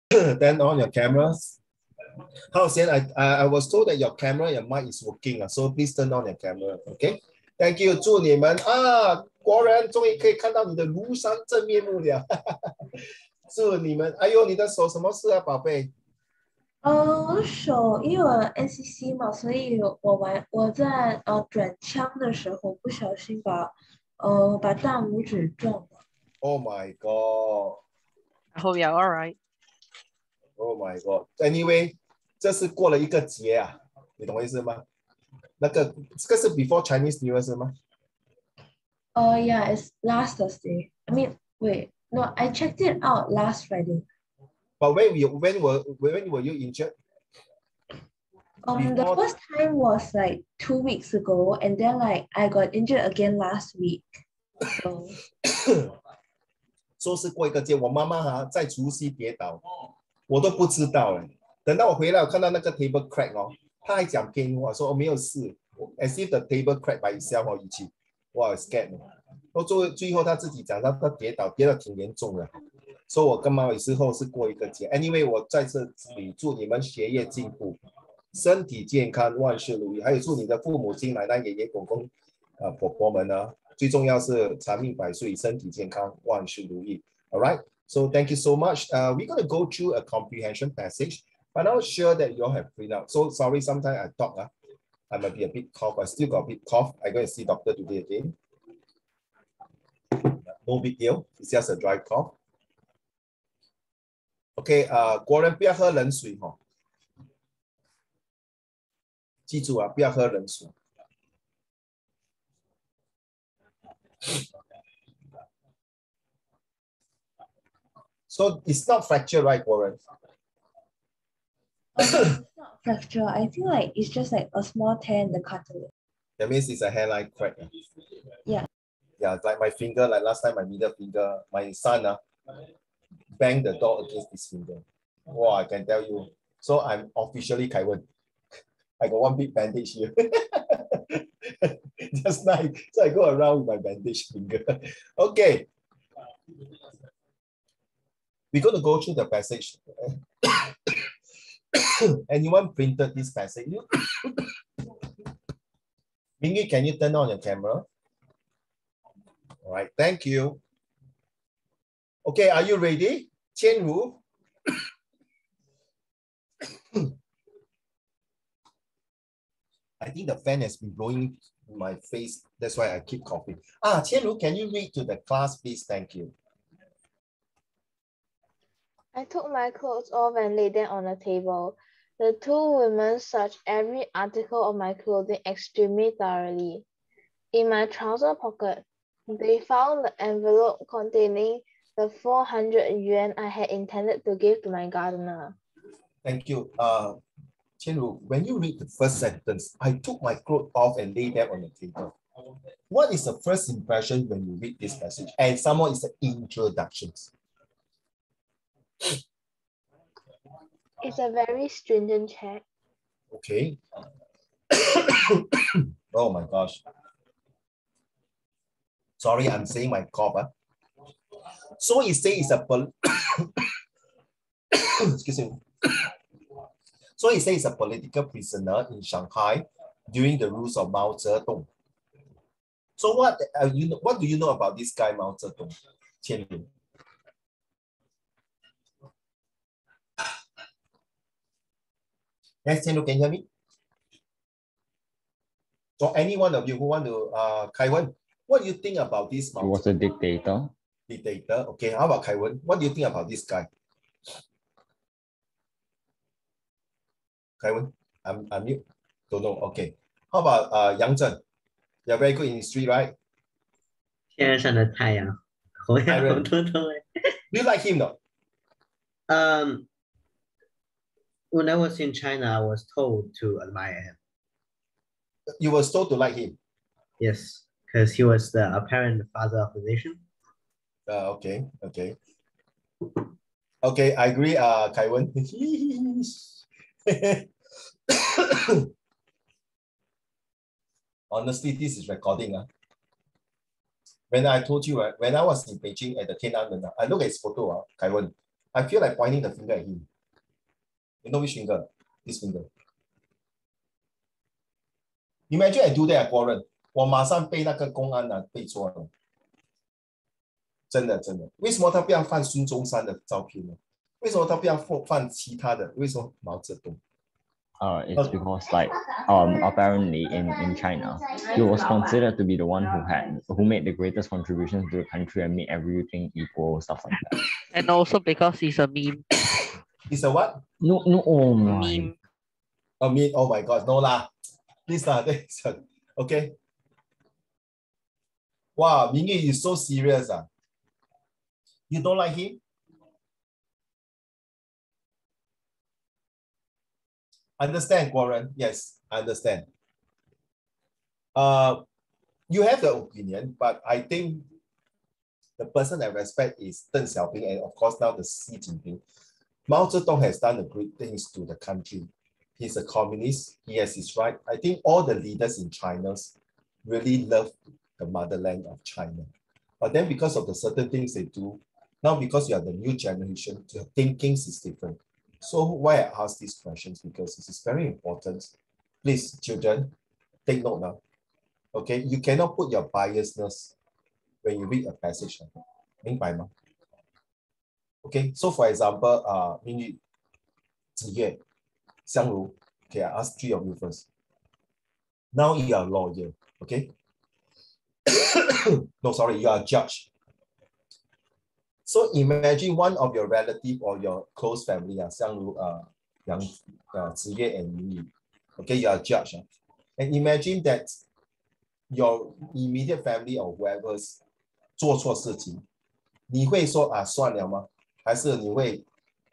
Turn on your cameras. How I was told that your camera, your mic is working, so please turn on your camera. Okay. Thank you. 祝你们果然终于可以看到你的庐山真面目了。祝你们，哎呦，你的手什么事啊，宝贝？我的手因为我 NCC 嘛，所以我在转枪的时候不小心把大拇指撞了。Oh my god! I hope you're all right. Oh my god! Anyway, 这是过了一个节啊，你懂我意思吗？这个是 before Chinese New Year 是吗Yeah, it's last Thursday. I mean, wait, no, I checked it out last Friday. But when were you injured? The first time was like 2 weeks ago, and then like I got injured again last week. So 说是过一个节，我妈妈在除夕跌倒，我都不知道哎。等到我回来，我看到那个 table crack 她还讲骗我说我没有事 ，as if the table crack by itself 一起，哇 scared 最后她自己讲她跌倒挺严重的，所以我跟妈妈之后是过一个节。Anyway， 我在这里祝你们学业进步，身体健康，万事如意，还有祝你的父母亲、奶奶、爷爷、公公、婆婆们呢。最重要是长命百岁，身体健康，万事如意。All right. So thank you so much. We're going to go through a comprehension passage, but I'm not sure that you all have print out. So sorry, sometimes I talk. I might be a bit cough. I still got a bit cough. I'm going to see doctor today again. No big deal. It's just a dry cough. OK， 国人不要喝冷水哈，记住啊，不要喝冷水。So it's not fracture, right, Warren? it's not fracture. I feel like it's just like a small tear in the cartilage. That means it's a hairline crack. Yeah. Yeah, it's like my finger, like last time my middle finger, my son banged the door against his finger. Wow, I can tell you. So I'm officially Kaiwan. I got one big bandage here. Just nice. So I go around with my bandage finger. Okay. We're going to go through the passage. Anyone printed this passage? Mingy, can you turn on your camera? All right, thank you. Okay, are you ready? Qian Ru? I think the fan has been blowing in my face. That's why I keep coughing. Qian Ru, can you read to the class, please? Thank you. I took my clothes off and laid them on the table. The two women searched every article of my clothing extremely thoroughly. In my trouser pocket, they found the envelope containing the 400 yuan I had intended to give to my gardener. Thank you. Qian Ru, when you read the first sentence, I took my clothes off and laid them on the table. What is the first impression when you read this passage? And someone is the introduction. It's a very stringent check. Okay. Oh my gosh. Sorry, I'm saying my cough. So it says it's a excuse me. So it says it's a political prisoner in Shanghai during the rules of Mao Zedong. So what do you know about this guy Mao Zedong? Qian Ru? Yes, Qian Ru, can you hear me? So any one of you who want to, Kaiwan, what do you think about this Mao Zedong? He was a dictator. Dictator. Okay, how about Kaiwan? What do you think about this guy? Kaiwan, I'm mute. Don't know. Okay. How about Yang Zhen? You're very good in history, right? 天上的太阳，好像好多都会。 Do you like him though? When I was in China, I was told to admire him. You were told to like him. Yes, because he was the apparent father of the nation. Okay. Okay, I agree, Kaiwan. Honestly, this is recording. When I told you, when I was in Beijing at the Tiananmen, I look at his photo, Kaiwan. I feel like pointing the finger at him. You know which finger? This finger. Imagine I do that, 国人，我马上被那个公安被抓了。真的，为什么他不要放孙中山的照片呢？为什么他不要放其他的？为什么毛泽东？ It's because like apparently in China, he was considered to be the one who made the greatest contributions to the country and made everything equal, stuff like that. And also because he's a meme. It's a what? No, oh my. Meme. A meme? Oh my God, no lah. Please lah, okay. Wow, Mingyu is so serious. You don't like him? Understand, Warren? Yes, I understand. You have the opinion, but I think the person I respect is Deng Xiaoping, and of course now the Xi Jinping. Mao Zedong has done the great things to the country. He's a communist. He has his right. I think all the leaders in China really love the motherland of China. But then because of the certain things they do, now because you are the new generation, your thinking is different. So why I ask these questions? Because this is very important. Please, children, take note now. Okay, you cannot put your biasness when you read a passage. 明白吗? Okay, so for example, 明宇、子越、香如, okay, I ask three of you first. Now you are a lawyer, okay? No, sorry, you are a judge. So imagine one of your relative or your close family, Xiangru, Ziyue and Mingyu. Okay, you are a judge. And imagine that your immediate family or whoever's 做错事情，你会说算了吗？还是你会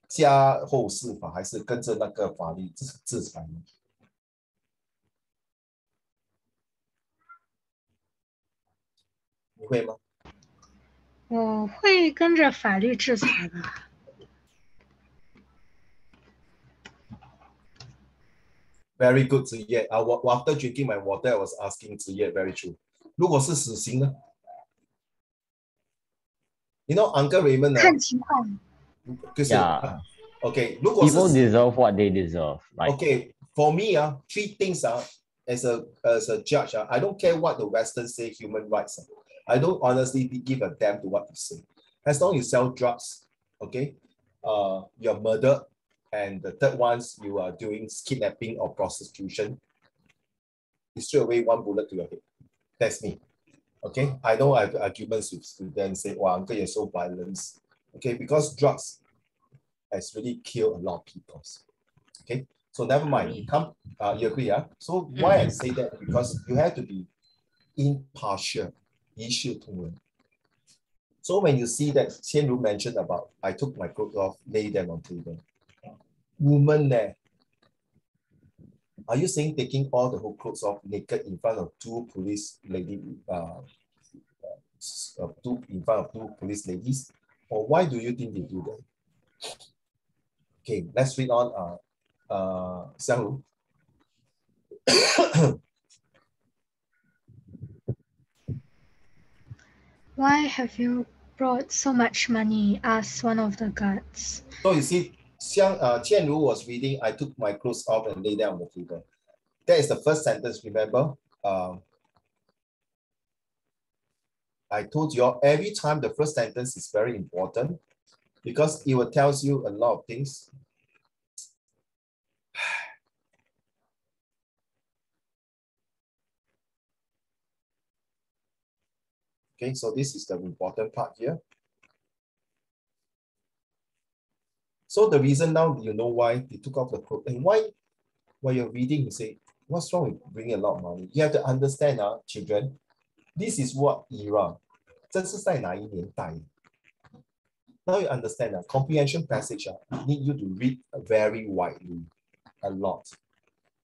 加后释法，还是跟着那个法律制裁呢？你会吗？我会跟着法律制裁吧。Very good, Ziye. After drinking my water, I was asking Ziye, very true. 如果是死刑呢？ You know, Uncle Raymond. 看情况。Yeah. Okay. People deserve what they deserve. Like, okay, for me, three things as a judge, I don't care what the Western say, human rights. I don't honestly give a damn to what you say. As long as you sell drugs, okay, you're murdered, and the third ones you are doing kidnapping or prostitution, you straight away one bullet to your head. That's me. Okay, I know I have arguments with students say, "Wow, uncle, you're so violent." Okay, because drugs has really killed a lot of people. Okay, so never mind. You agree, yeah? So why I say that? Because you have to be impartial. So when you see that Qian Ru mentioned about, I took my clothes off, lay them on table. Woman there. Are you saying taking all the whole clothes off naked in front of two police ladies, in front of two police ladies? Or why do you think they do that? Okay, let's read on. Xiang Ru. Why have you brought so much money? Asked one of the guards. So you see, Qian Ru was reading, I took my clothes off and lay down on the table. That is the first sentence, remember? I told you all, every time the first sentence is very important because it will tell you a lot of things. Okay, so this is the important part here. So the reason now you know why they took off the clothes and why while you're reading you say, what's wrong with bringing a lot of money? You have to understand, children, this is what era. 这是在哪一年代? Now you understand that comprehension passage need you to read very widely, a lot.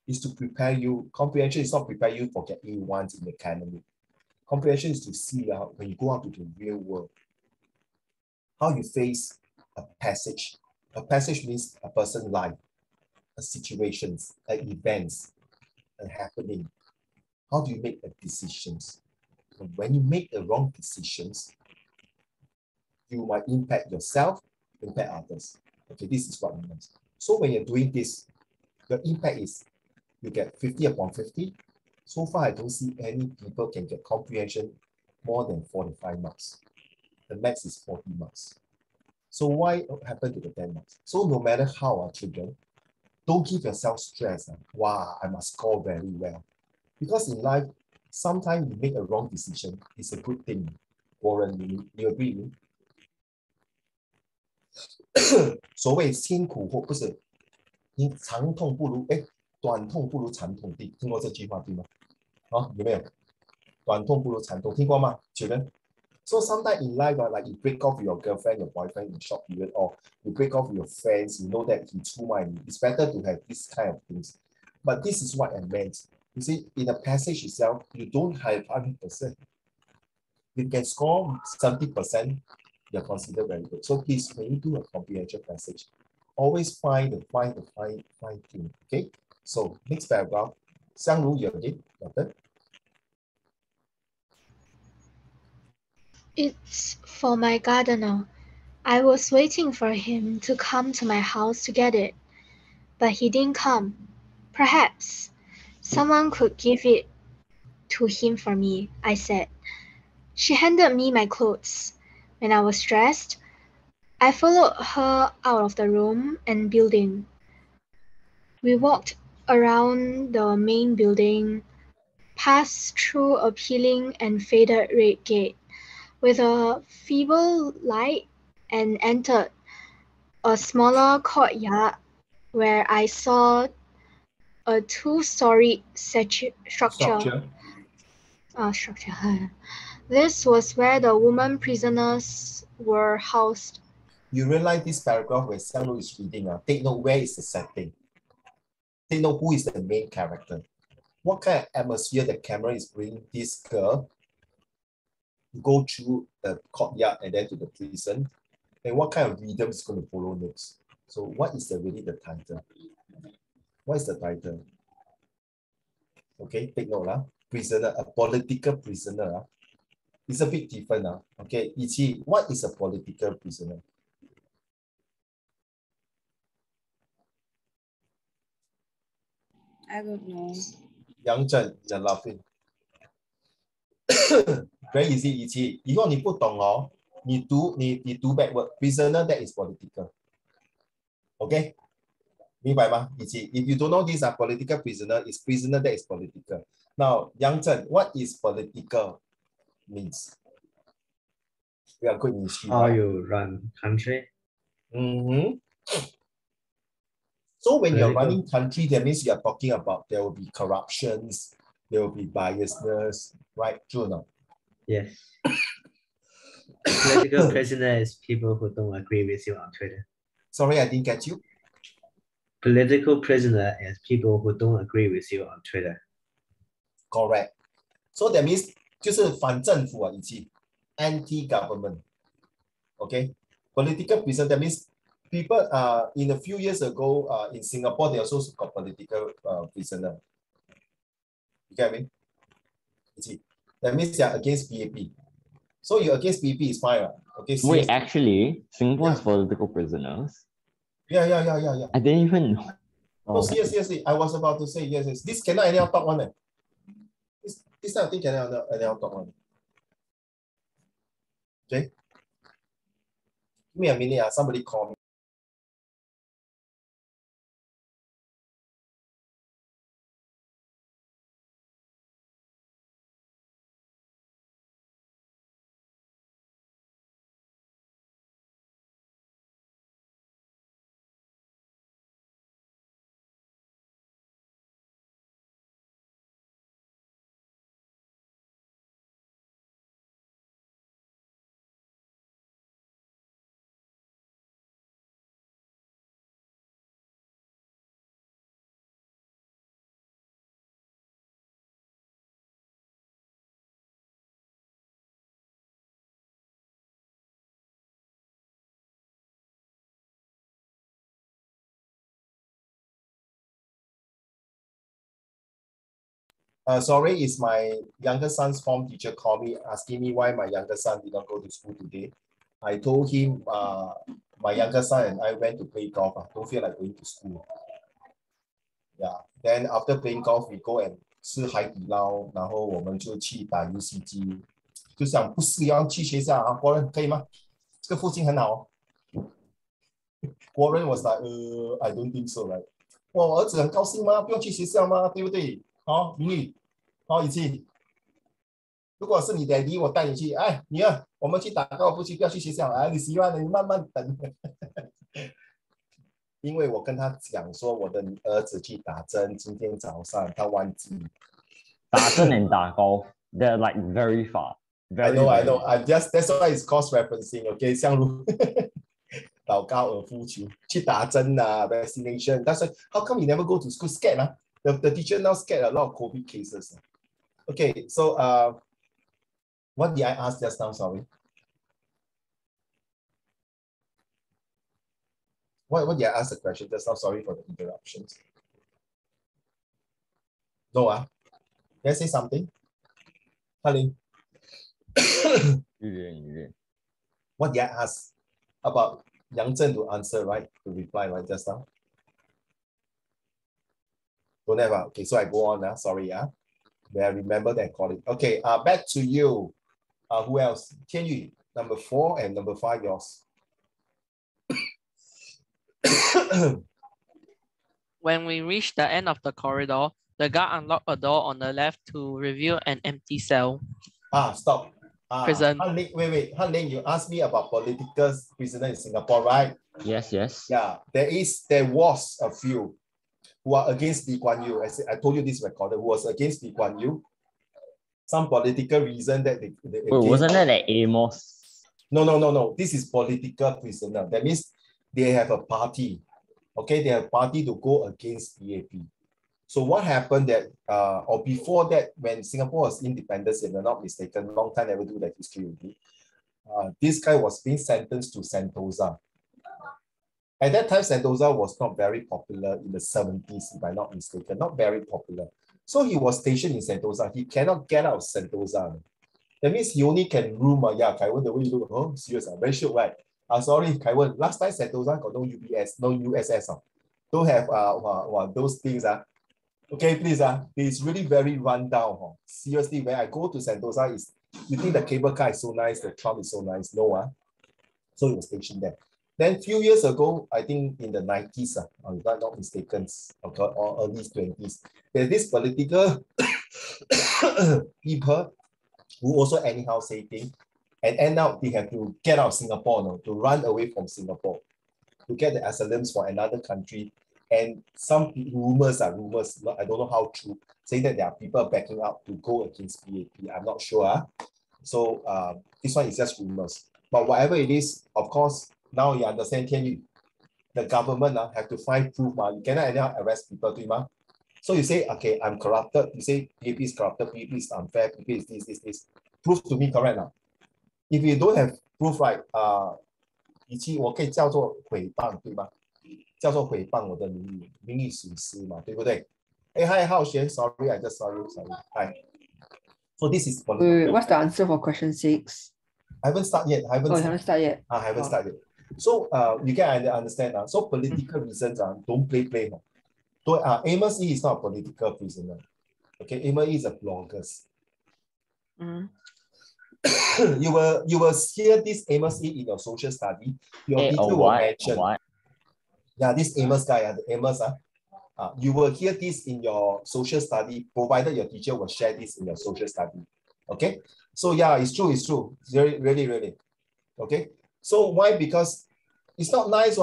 Is to prepare you. Comprehension is not prepare you for get A1s in the academic. Comprehension is to see when you go out to the real world, how you face a passage. A passage means a person's life, a situations, events, a happening. How do you make decisions? When you make the wrong decisions, you might impact yourself, impact others. Okay, this is what it means. So when you're doing this, the impact is you get 50 upon 50. So far, I don't see any people can get comprehension more than 45 marks. The max is 40 marks. So why happen to the 10 marks? So no matter how, children, don't give yourself stress. Wow, I must score very well. Because in life, sometimes you make a wrong decision. It's a good thing. Warren, you agree with me? 所谓辛苦或不是，你长痛不如短痛不如长痛。听过这句话对吗？啊，有没有？短痛不如长痛，听过吗？ Children? So sometimes in life, like you break off with your girlfriend, your boyfriend in a short period, or you break off with your friends, you know that he's too much. It's better to have this kind of things. But this is what I meant. You see, in the passage itself, you don't have 100%. You can score 70%, you're considered very good. So please, when you do a comprehension passage, always find the thing. Okay? So next paragraph. Xiangru, you again, your turn. It's for my gardener. I was waiting for him to come to my house to get it, but he didn't come. Perhaps someone could give it to him for me, I said. She handed me my clothes. When I was dressed, I followed her out of the room and building. We walked around the main building, passed through a peeling and faded red gate with a feeble light, and entered a smaller courtyard where I saw a two-story structure. This was where the women prisoners were housed. You realize this paragraph where Xiangru is reading, take note where is the setting. Take note who is the main character. What kind of atmosphere the camera is bringing this girl to go through the courtyard and then to the prison, and what kind of rhythm is going to follow next. So what is really the title? What is the title? Okay, take note. Prisoner, a political prisoner. It's a bit different. Okay, Ichi, what is a political prisoner? I don't know. Yang Zhen, you're laughing. Very easy, Ichi. 以后你不懂哦，你读 backward. Prisoner, that is political. Okay? 明白吗？以及 if you don't know this, political prisoner is prisoner that is political. Now, Yang Zhen, what is political means? We are good in history. How you run country? So when you're running country, that means you are talking about there will be corruptions, there will be biasness, right? True or not? Yes. Political prisoner is people who don't agree with you on Twitter. Sorry, I didn't get you. Political prisoner is people who don't agree with you on Twitter. Correct. So that means 就是反政府以及 anti-government. Okay? Political prisoner, that means people in a few years ago in Singapore, they also got political prisoner. You get me? That means they are against PAP. So you're against PAP is fine. Okay. Wait, actually, Singapore has political prisoners. Yeah. I didn't even know. Oh, seriously. I was about to say yes. This cannot anyhow talk one. This type of thing cannot anyhow talk one. Okay. Give me a minute. Somebody call me. Sorry, it's my younger son's form teacher called me asking me why my younger son did not go to school today. I told him my younger son and I went to play golf. Don't feel like going to school. Yeah. Then after playing golf, we go and 吃海底捞，然后我们就去打游戏机，就想不是要去学校啊，国人可以吗？这个附近很好哦。国人 was like, I don't think so, right? 我儿子很高兴吗？不用去学校吗？对不对？好，明宇，好，一起。如果是你 daddy， 我带你去，哎，女儿，我们去打高尔夫球，不要去学校啊！你喜欢的，你慢慢等。因为我跟他讲说，我的儿子去打针，今天早上他忘记。打针 and 打 golf, they're like very far. I know. I'm just that's why it's cross referencing. Okay， 相如打高尔夫球去打针啊 ，vaccination. That's why how come you never go to school? Scared 啊 the teacher now scared a lot of COVID cases. Okay, so what did I ask just now? Sorry. What did I ask the question just now? Sorry for the interruptions. No, can I say something? Honey. What did I ask about Yang Zhen to answer, right? To reply, right, just now? Don't have, okay, so I go on, sorry, May I remember that call it. Okay, back to you. Who else? Tianyu, number 4 and number 5, yours. When we reached the end of the corridor, the guard unlocked a door on the left to reveal an empty cell. Stop. Prison. Wait. Han Ling, you asked me about political prisoner in Singapore, right? Yes. Yeah, there was a few who are against Lee Kuan Yew. I told you this recorder who was against Lee Kuan Yew. Some political reason that they Wait, wasn't that at Amos? No. This is political prisoner. That means they have a party. Okay, they have a party to go against PAP. So what happened that, or before that, when Singapore was independent, if I'm not mistaken, long time never do that history already. This guy was being sentenced to Sentosa. At that time, Sentosa was not very popular in the 70s, if I'm not mistaken, not very popular. So he was stationed in Sentosa. He cannot get out of Sentosa. That means he only can room. Yeah, Kaiwan, the way you look, oh, serious, very sure, right? Sorry, Kaiwan, last time Sentosa got no UBS, no USS. Don't have those things. Okay, please. It's really very run down. Seriously, when I go to Sentosa, you think the cable car is so nice, the tram is so nice. No, so he was stationed there. Then a few years ago, I think in the 90s, if I'm not mistaken, or early 20s, there's this political people who also anyhow say things, and end up they have to get out of Singapore, to run away from Singapore, to get the asylum for another country. And some rumors, I don't know how true, say that there are people backing up to go against PAP. I'm not sure. So this one is just rumors. But whatever it is, of course, now you understand, the government have to find proof. You cannot anyhow arrest people. So you say, okay, I'm corrupted. You say PAP is corrupted, PAP is unfair, PAP is this. Proof to me correct now. If you don't have proof, right, 以及我可以叫做诽谤，对吗？叫做诽谤我的名誉损失嘛，对不对？Hi, Hao Xuan, sorry, I just saw you. Sorry. Hi. So this is Wait, what's the answer for question 6? I haven't started yet. You haven't started yet. I haven't started. So you can understand. So political reasons don't play. Amos E is not a political prisoner. Okay, Amos E is a blogger. You will hear this Amos E in your social study. Your teacher will mention. Yeah, this Amos guy, the Amos. You will hear this in your social study, provided your teacher will share this in your social study. Okay, so yeah, it's true. Really. Okay, so why? Because it's not nice,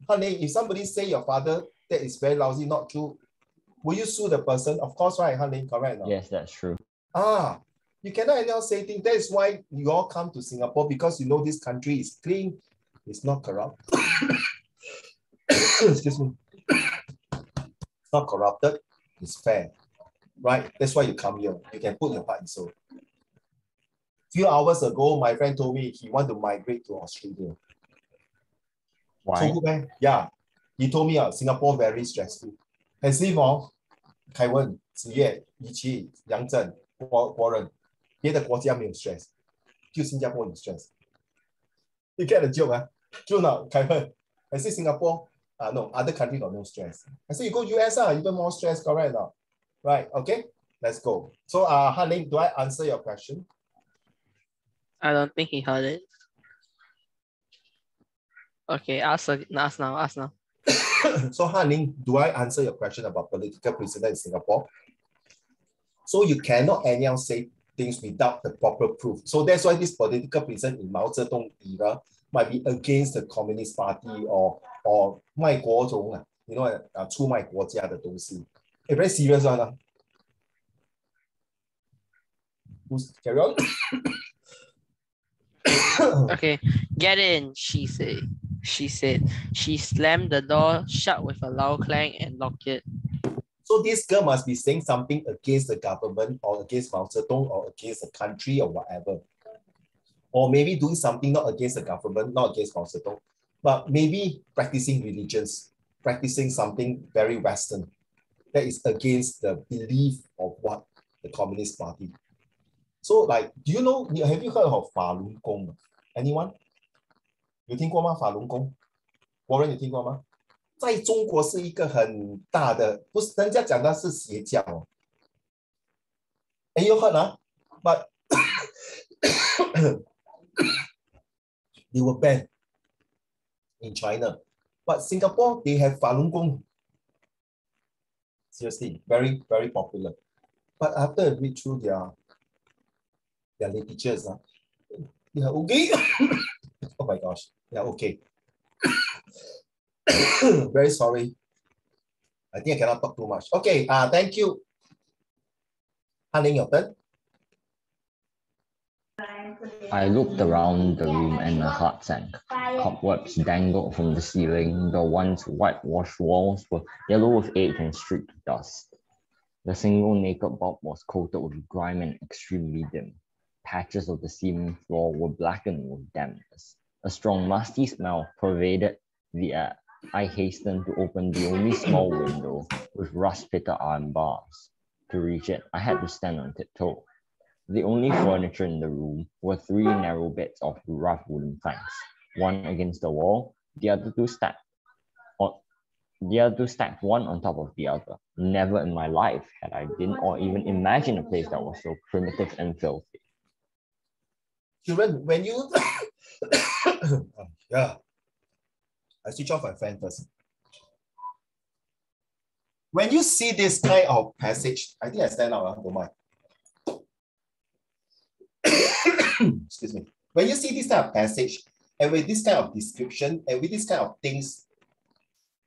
honey. If somebody say your father that is very lousy, not true, will you sue the person? Of course, right, honey? Correct. No? Yes, that's true. You cannot anyhow say things. That is why you all come to Singapore, because you know this country is clean, it's not corrupt. Excuse me. It's not corrupted, it's fair. Right? That's why you come here. You can put your part in so. Few hours ago, my friend told me he want to migrate to Australia. Why? So good, man. Yeah. He told me Singapore very stressful. And see more, Kaiwan, 子业, Yiqi, Yang Zhen, 国人, 别的国家没有 stress, 就新加坡有 stress. You get the joke, True not, Kaiwan? I say Singapore, no, other country got no stress. I say you go US, even more stress, correct or not? Right, okay, let's go. So Han-Ling, do I answer your question? I don't think he heard it. Okay, ask now. So Han-Ling, do I answer your question about political prisoner in Singapore? So you cannot anyhow say things without the proper proof. So that's why this political prison in Mao Zedong era might be against the Communist Party or 卖国种啊 you know, 出卖国家的东西。Very serious one. Carry on. Okay, get in, she said. She slammed the door shut with a loud clang and locked it. So this girl must be saying something against the government or against Mao Zedong or against the country or whatever. Or maybe doing something not against the government, not against Mao Zedong, but maybe practicing religions, practicing something very Western that is against the belief of what the Communist Party. So like, do you know, have you heard of 法轮功? Anyone? 有听过吗？法轮功？国人有听过吗？在中国是一个很大的，不是人家讲的是邪教哦。And you heard, but they were banned in China. But Singapore, they have Falun Gong. Seriously, very, very popular. But after I read through their literatures, they are okay. Oh my gosh, they are okay. Very sorry. I think I cannot talk too much. Okay, thank you. Han-Ling, your turn. I looked around the room and my heart sank. Cobwebs dangled from the ceiling. The once whitewashed walls were yellow with age and streaked with dust. The single naked bulb was coated with grime and extremely dim. Patches of the ceiling floor were blackened with dampness. A strong musty smell pervaded the air. I hastened to open the only small window with rust-pitted iron bars. To reach it, I had to stand on tiptoe. The only furniture in the room were 3 narrow beds of rough wooden planks, one against the wall, the other two stacked one on top of the other. Never in my life had I been or even imagined a place that was so primitive and filthy. Children, when you yeah, I switch off my fan first. When you see this kind of passage, I think I stand out, don't mind. Excuse me. When you see this kind of passage and with this kind of description and with this kind of things,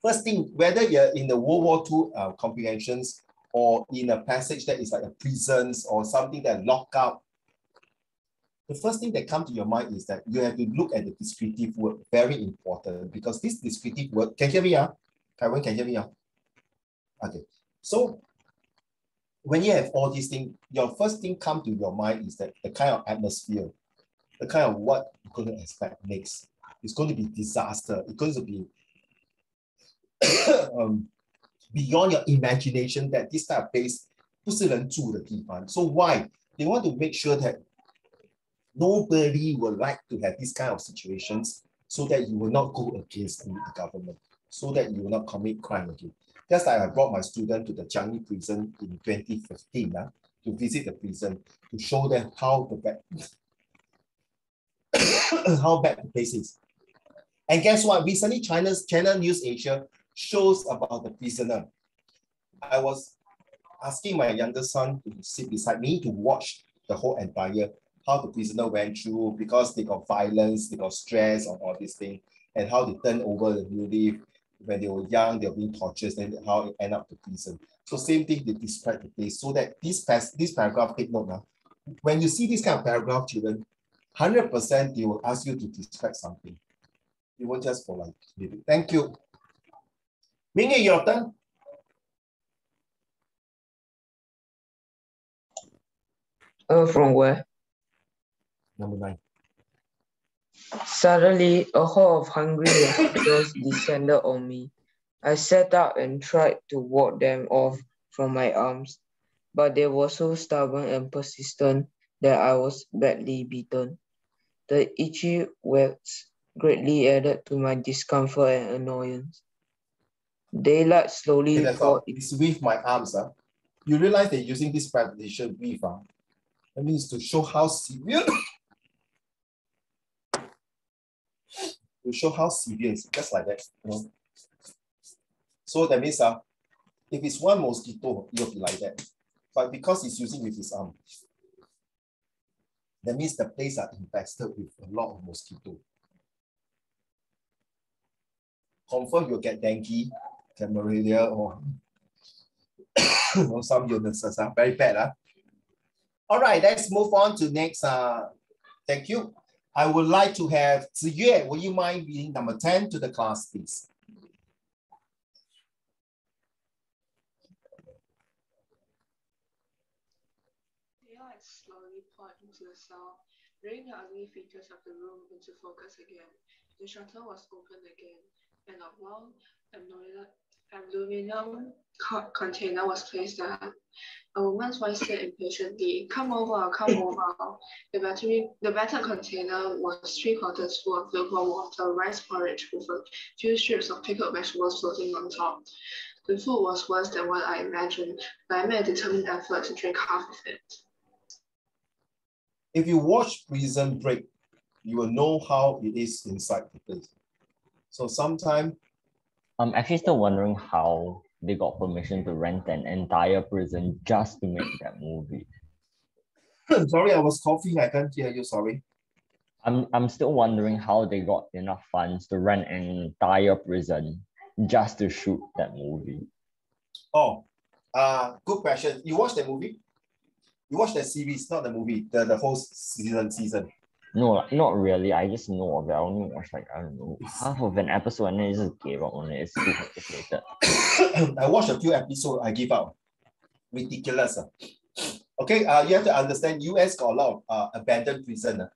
first thing, whether you're in the World War II comprehensions or in a passage that is like a prisons or something that lock up, the first thing that comes to your mind is that you have to look at the descriptive word, very important, because this descriptive word, can you hear me? Taiwan, can you hear me? Okay, so when you have all these things, your first thing come to your mind is that the kind of atmosphere, the kind of what you're going to expect next. It's going to be disaster. It's going to be beyond your imagination that this type of place 不是人住的地方. So why? They want to make sure that nobody would like to have this kind of situations so that you will not go against the government, so that you will not commit crime again. Just like I brought my student to the Changi prison in 2015 to visit the prison to show them how how bad the place is. And guess what? Recently, China's Channel News Asia shows about the prisoner. I was asking my younger son to sit beside me to watch the whole entire, how the prisoner went through, because they got violence, they got stress on all these things, and how they turn over the new leaf. When they were young, they were being tortured, and how it ended up to prison. So same thing, they describe the place. So that this paragraph, take note now. When you see this kind of paragraph, children, 100% they will ask you to describe something. You won't just for like, maybe. Thank you. Ming-Yi, your turn. From where? Number 9. Suddenly, a horde of hungry mosquitoes descended on me. I sat up and tried to ward them off from my arms, but they were so stubborn and persistent that I was badly beaten. The itchy webs greatly added to my discomfort and annoyance. Daylight slowly Okay, that's poured all. It's with my arms. You realize they're using this preposition with. That means to show how severe. To show how severe it's just like that. You know? So that means if it's one mosquito, it'll be like that. But because he's using with his arm, that means the place are infested with a lot of mosquito. Confirm you'll get dengue, get malaria, or some illnesses are very bad. All right, let's move on to next. Thank you. I would like to have Ziyue. Will you mind reading number 10 to the class, please? Daylight slowly poured into the cell, bringing the ugly features of the room into focus again. The shutter was opened again, and a long aluminum container was placed there. A woman's voice said impatiently, "Come over, come over." The battered container was 3/4 full of lukewarm water, rice porridge with a few strips of pickled vegetables floating on top. The food was worse than what I imagined, but I made a determined effort to drink half of it. If you watch Prison Break, you will know how it is inside the place. So sometimes I'm actually still wondering how they got permission to rent an entire prison just to make that movie. Sorry, I was coughing. I can't hear you. Sorry. I'm still wondering how they got enough funds to rent an entire prison just to shoot that movie. Oh, good question. You watched the movie? You watched the series, not the movie, the whole season. No, not really. I just know of it. I only watched like, I don't know, half of an episode and then I just gave up on it. It's too complicated. I watched a few episodes, I give up. Ridiculous. Okay, you have to understand, US got a lot of abandoned prison.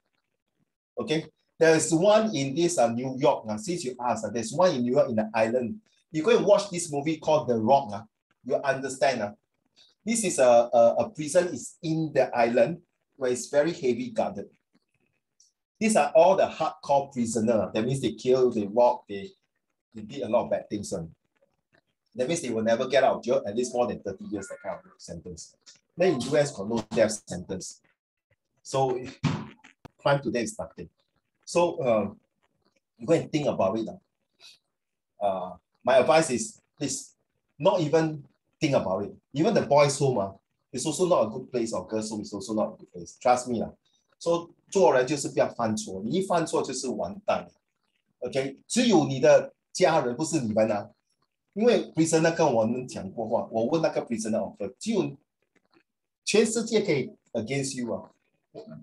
Okay, there's one in this New York. Since you asked, there's one in New York in the island. You go and watch this movie called The Rock. You understand. This is a prison is in the island where it's very heavy guarded. These are all the hardcore prisoners. That means they kill, they rob, they did a lot of bad things. That means they will never get out of jail, at least more than 30 years, that kind of sentence. Then in US, got no death sentence. So crime today is nothing. So you go and think about it. My advice is, please, not even think about it. Even the boys' home is also not a good place, or girls' home is also not a good place. Trust me. So 做人就是不要犯错，你一犯错就是完蛋。OK， 只有你的家人，不是你们啊。因为 prisoner 跟我们讲过话，我问那个 prisoner officer， 只有全世界可以 against you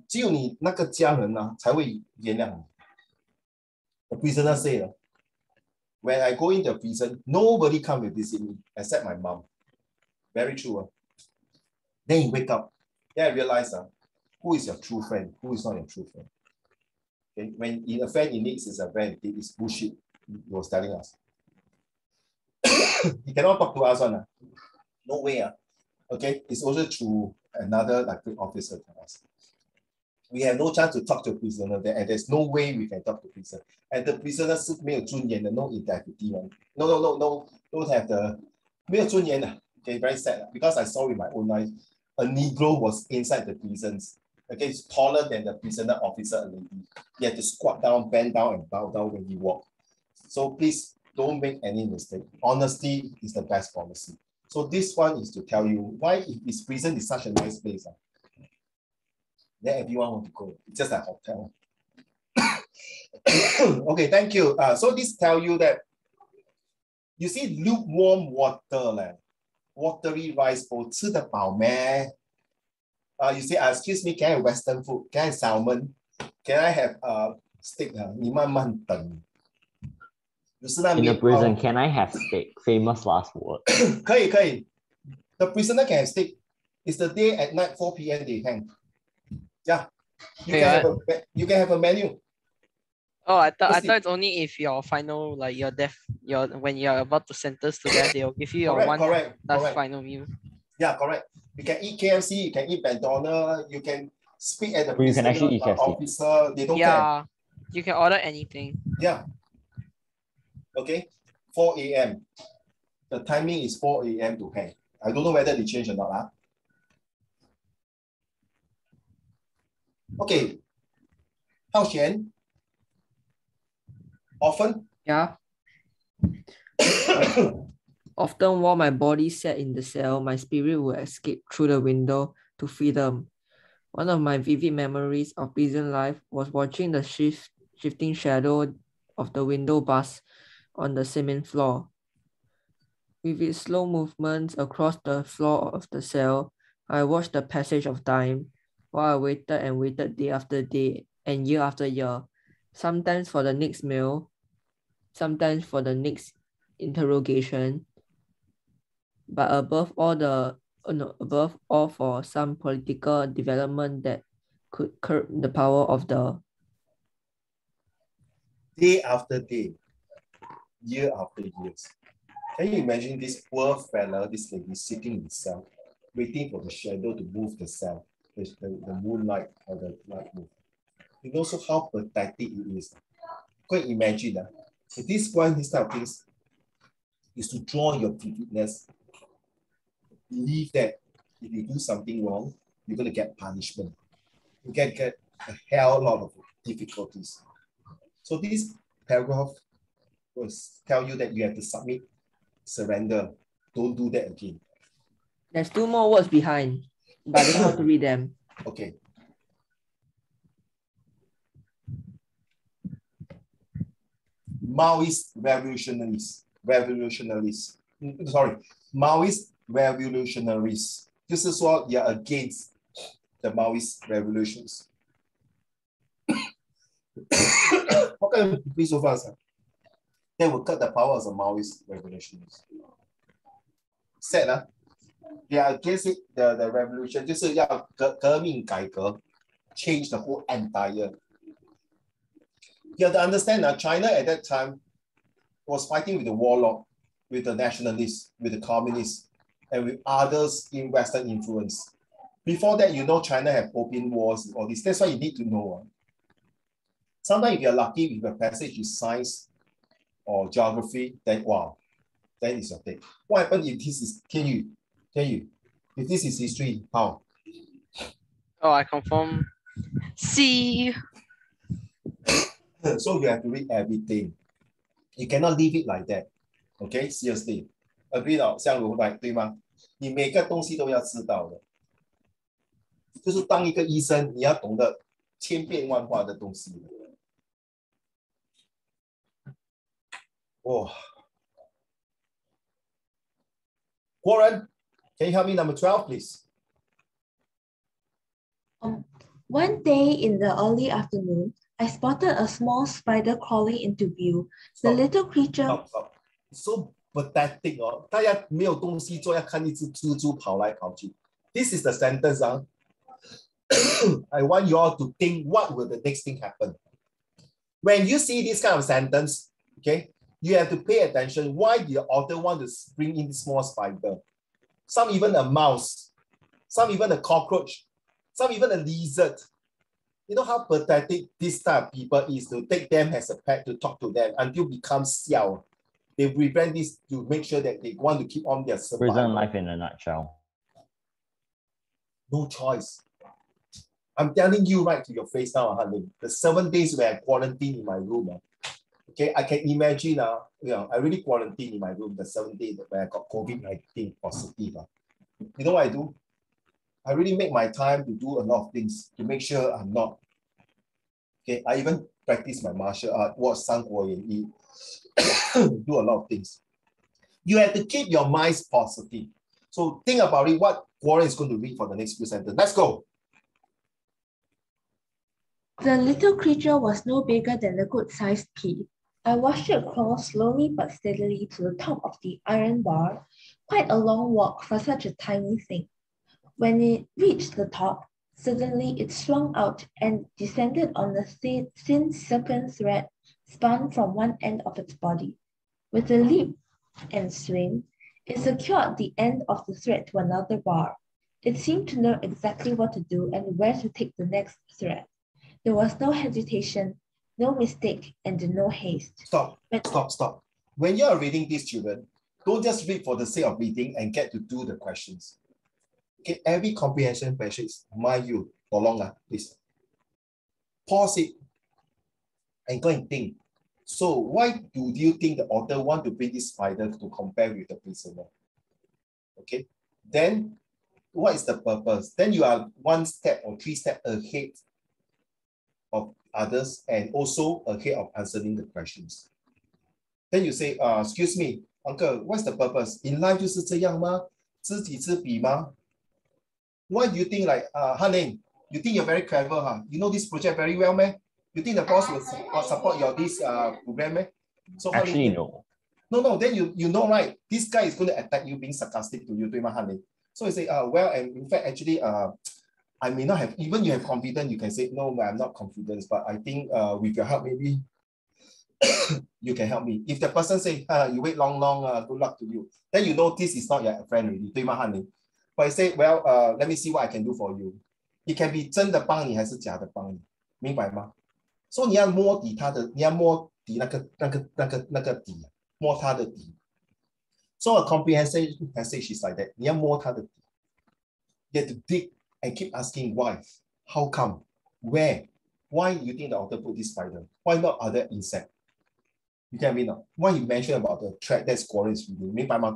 只有你那个家人才会原谅你。The prisoner said, when I go into prison, nobody come to visit me except my mom. Very true. Then you wake up. Then I realize who is your true friend, who is not your true friend. Okay? When a friend in need is a friend, it is bullshit. He was telling us. He cannot talk to us one. No way. Okay, it's also through another officer to us. We have no chance to talk to a prisoner there, and there's no way we can talk to prisoner. And the prisoner 是没有尊严的 no integrity one. No, don't have the 没有尊严的. Okay, very sad because I saw with my own eyes, a Negro was inside the prisons. Okay, it's taller than the prisoner officer, a lady. He had to squat down, bend down, and bow down when he walked. So please don't make any mistake. Honesty is the best policy. So this one is to tell you why if prison is such a nice place. Then everyone want to go. It's just a hotel. Okay, thank you. So this tell you that you see lukewarm water, watery rice bowl, 吃得饱咩? You say, excuse me, can I have Western food? Can I have salmon? Can I have steak? 你慢慢等. In the prison, can I have steak? Famous last word. 可以. The prisoner can have steak. It's the day at night, 4 p.m. they hang. Yeah. You can have a menu. Oh, I thought it's only if your final, like when you're about to sentence to death, they'll give you your correct. Final meal. Yeah, correct. You can eat KFC, you can eat McDonald's, you can speak at the you can actually eat KFC. officer. They don't care. You can order anything. Yeah. Okay. 4 a.m. The timing is 4 a.m. to hang. I don't know whether they change or not. Huh? Okay. How Xian? Often? Yeah. Often while my body sat in the cell, my spirit would escape through the window to freedom. One of my vivid memories of prison life was watching the shifting shadow of the window bars on the cement floor. With its slow movements across the floor of the cell, I watched the passage of time while I waited and waited day after day and year after year, sometimes for the next meal, sometimes for the next interrogation, but above all for some political development that could curb the power of the day after day, year after years. Can you imagine this poor fella, this lady sitting in the cell, waiting for the shadow to move the cell, the moonlight or the light move. You know, so how pathetic it is. Go and imagine that. This type of things is to draw your vividness. Believe that if you do something wrong, you're going to get punishment. You can get a hell lot of difficulties. So this paragraph will tell you that you have to submit, surrender. Don't do that again. There's 2 more words behind, but I don't know how to read them. Okay. Maoist revolutionaries. Sorry, Maoist revolutionaries. 就是说 you're against the Maoist revolutions. How can you be so fast? They will cut the power of the Maoist revolutionaries. Sad, huh? They are against it, the revolution, 就是要革命改革, change the whole entire. You have to understand that China at that time was fighting with the warlord, with the nationalists, with the communists, and with others in Western influence. Before that, you know, China had opium wars, all this. That's why you need to know. Sometimes if you're lucky with a passage in science or geography, then wow, that is your thing. What happens if this is, can you, if this is history, how? Oh, I confirm C. So you have to read everything. You cannot leave it like that. Okay, seriously. Agree 到像如来对吗？你每个东西都要知道的。就是当一个医生，你要懂得千变万化的东西。哦。Warren, can you help me number 12, please? One day in the early afternoon, I spotted a small spider crawling into view. The little creature... Stop. So pathetic. 大家没有东西做，要看一只蜘蛛跑来跑去。This is the sentence. I want you all to think what will the next thing happen. When you see this kind of sentence, okay, you have to pay attention why the author want to bring in this small spider. Some even a mouse, some even a cockroach, some even a lizard. You know how pathetic this type of people is to take them as a pet, to talk to them until become xiao. They prevent this to make sure that they want to keep on their survival. Prison life in a nutshell. No choice. I'm telling you right to your face now, the 7 days where I quarantined in my room. Okay, I can imagine I really quarantined in my room the 7 days where I got COVID-19 positive. You know what I do? I really make my time to do a lot of things to make sure I'm not. Okay, I even practice my martial art, watch San Guo Yi, do a lot of things. You have to keep your minds positive. So think about it, what Warren is going to read for the next few sentences. Let's go. The little creature was no bigger than a good-sized pea. I watched it crawl slowly but steadily to the top of the iron bar, quite a long walk for such a tiny thing. When it reached the top, suddenly it swung out and descended on a thin silken thread spun from one end of its body. With a leap and swing, it secured the end of the thread to another bar. It seemed to know exactly what to do and where to take the next thread. There was no hesitation, no mistake, and no haste. Stop. When you are reading these children, don't just read for the sake of reading and get to do the questions. Okay, every comprehension question is mind you, please. Pause it and go and think. So why do you think the author want to bring this spider to compare with the prisoner? Okay, then what is the purpose? Then you are 1 step or 3 steps ahead of others and also ahead of answering the questions. Then you say, excuse me, uncle, what's the purpose? In life 就是这样吗？知己知彼吗？ Why do you think like, Haning, you think you're very clever, huh? You know this project very well, man? You think the boss will support your this program, man? So actually, no. No, then you know, right? This guy is going to attack you, being sarcastic to you, Haning. So you say, well, and in fact, actually, I may not have, even you have confidence, you can say, no, I'm not confident, but I think with your help, maybe you can help me. If the person say, you wait long, good luck to you, then you know this is not your friend really, 对吗 Haning? But I say, well, let me see what I can do for you. It can be 真的帮你还是假的帮你，明白吗？所以你要摸底他的，你要摸底那个底，摸他的底。So a comprehensive passage is like that. 你要摸他的底。You have to dig and keep asking why, how come, where, why you think the author put this spider? Why not other insect? You get me now? Why you mention about the thread that's quarrel is reading? 明白吗？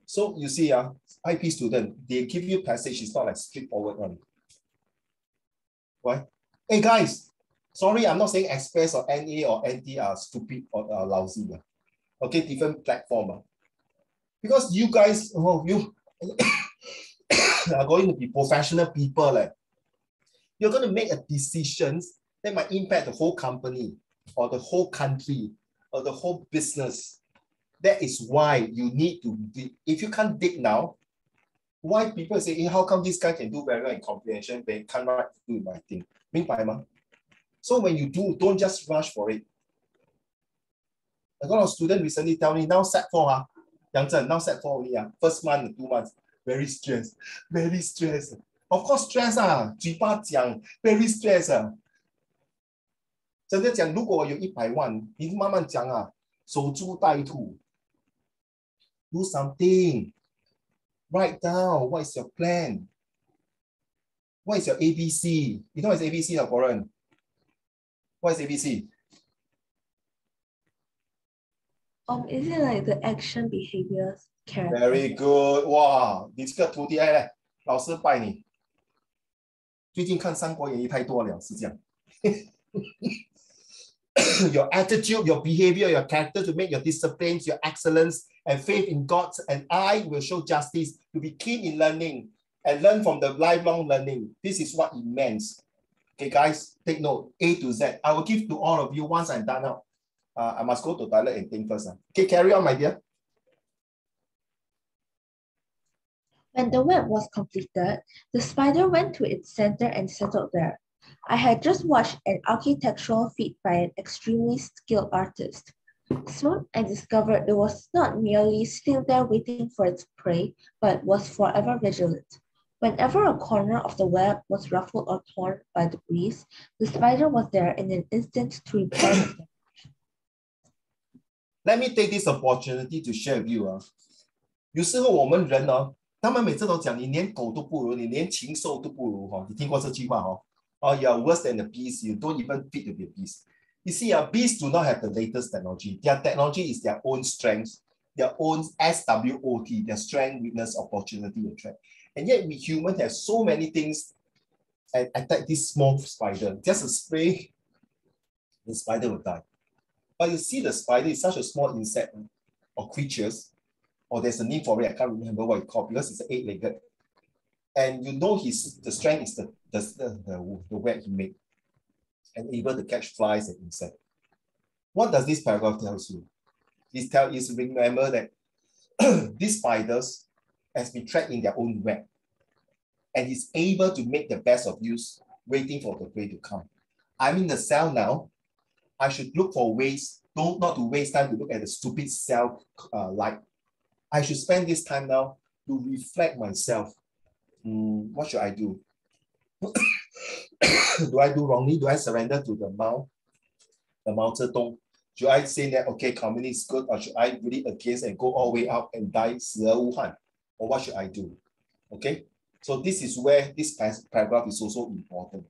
So you see, IP student, they give you passage, it's not like straightforward one. Why? Hey guys, sorry, I'm not saying Express or NA or NT are stupid or lousy. Okay, different platform. Because you guys, you are going to be professional people. You're going to make a decision that might impact the whole company or the whole country or the whole business. That is why you need to dig. If you can't dig now, why people say, hey, how come this guy can do very well in comprehension, but he can't do my thing? 明白吗? So when you do, don't just rush for it. A lot of students recently tell me, now set 4, Yang Zhen, now set 4 only, first month, 2 months, very stressed. Of course, stress, 嘴巴讲 very stressed. 真的讲，如果有100万，你慢慢讲守株待兔。Do something. Write down what is your plan. What is your ABC? You know what is ABC, Warren? What is ABC? Is it like the action, behaviors, character? Very good. Wow, 你这个徒弟来，老师拜你。最近看《三国演义》太多了，是这样。Your attitude, your behavior, your character to make your disciplines, your excellence, and faith in God and I will show justice to be keen in learning and learn from the lifelong learning. This is what it means. Okay, guys, take note, A to Z. I will give to all of you once I'm done now. I must go to toilet and think first. Okay, carry on, my dear. When the web was completed, the spider went to its center and settled there. I had just watched an architectural feat by an extremely skilled artist. Soon I discovered it was not merely still there waiting for its prey, but was forever vigilant. Whenever a corner of the web was ruffled or torn by the breeze, the spider was there in an instant to repair the damage. Let me take this opportunity to share with you. 有时候我们人他们每次都讲你连狗都不如，你连禽兽都不如你听过这句话you are worse than the beast, you don't even fit to be a beast. You see, beasts do not have the latest technology. Their technology is their own strength, their own SWOT, their strength, weakness, opportunity, and threat. And yet we humans have so many things and attack this small spider. Just a spray, the spider will die. But you see the spider is such a small insect or creatures, or there's a name for it, I can't remember what it's called because it's an 8-legged. And you know the strength is the web he made and able to catch flies and insects. What does this paragraph tell you? This tells you to remember that these spiders has been trapped in their own web and is able to make the best of use, waiting for the prey to come. I'm in the cell now. I should look for ways, not to waste time to look at the stupid cell light. I should spend this time now to reflect myself. What should I do? Do I do wrongly? Do I surrender to the mouth? the Mao Zedong. Should I say that, okay, communism is good, or should I really against and go all the way out and die 死而无憾? Or what should I do? Okay, so this is where this paragraph is also important.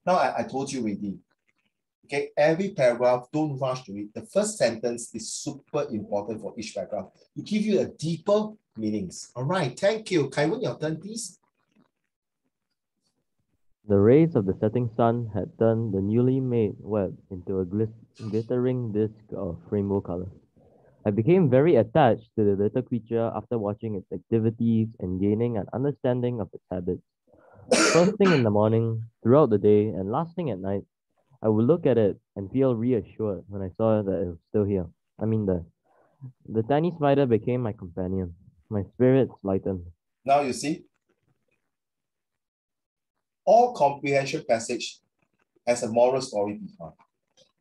Now, I told you already, okay, every paragraph, don't rush to it. The first sentence is super important for each paragraph to give you a deeper meanings. All right, thank you. Kaiwen, your turn, please. The rays of the setting sun had turned the newly made web into a glittering disk of rainbow color. I became very attached to the little creature after watching its activities and gaining an understanding of its habits. First thing in the morning, throughout the day, and last thing at night, I would look at it and feel reassured when I saw that it was still here. I mean, the tiny spider became my companion. My spirits lightened. Now you see, all comprehension passage has a moral story behind.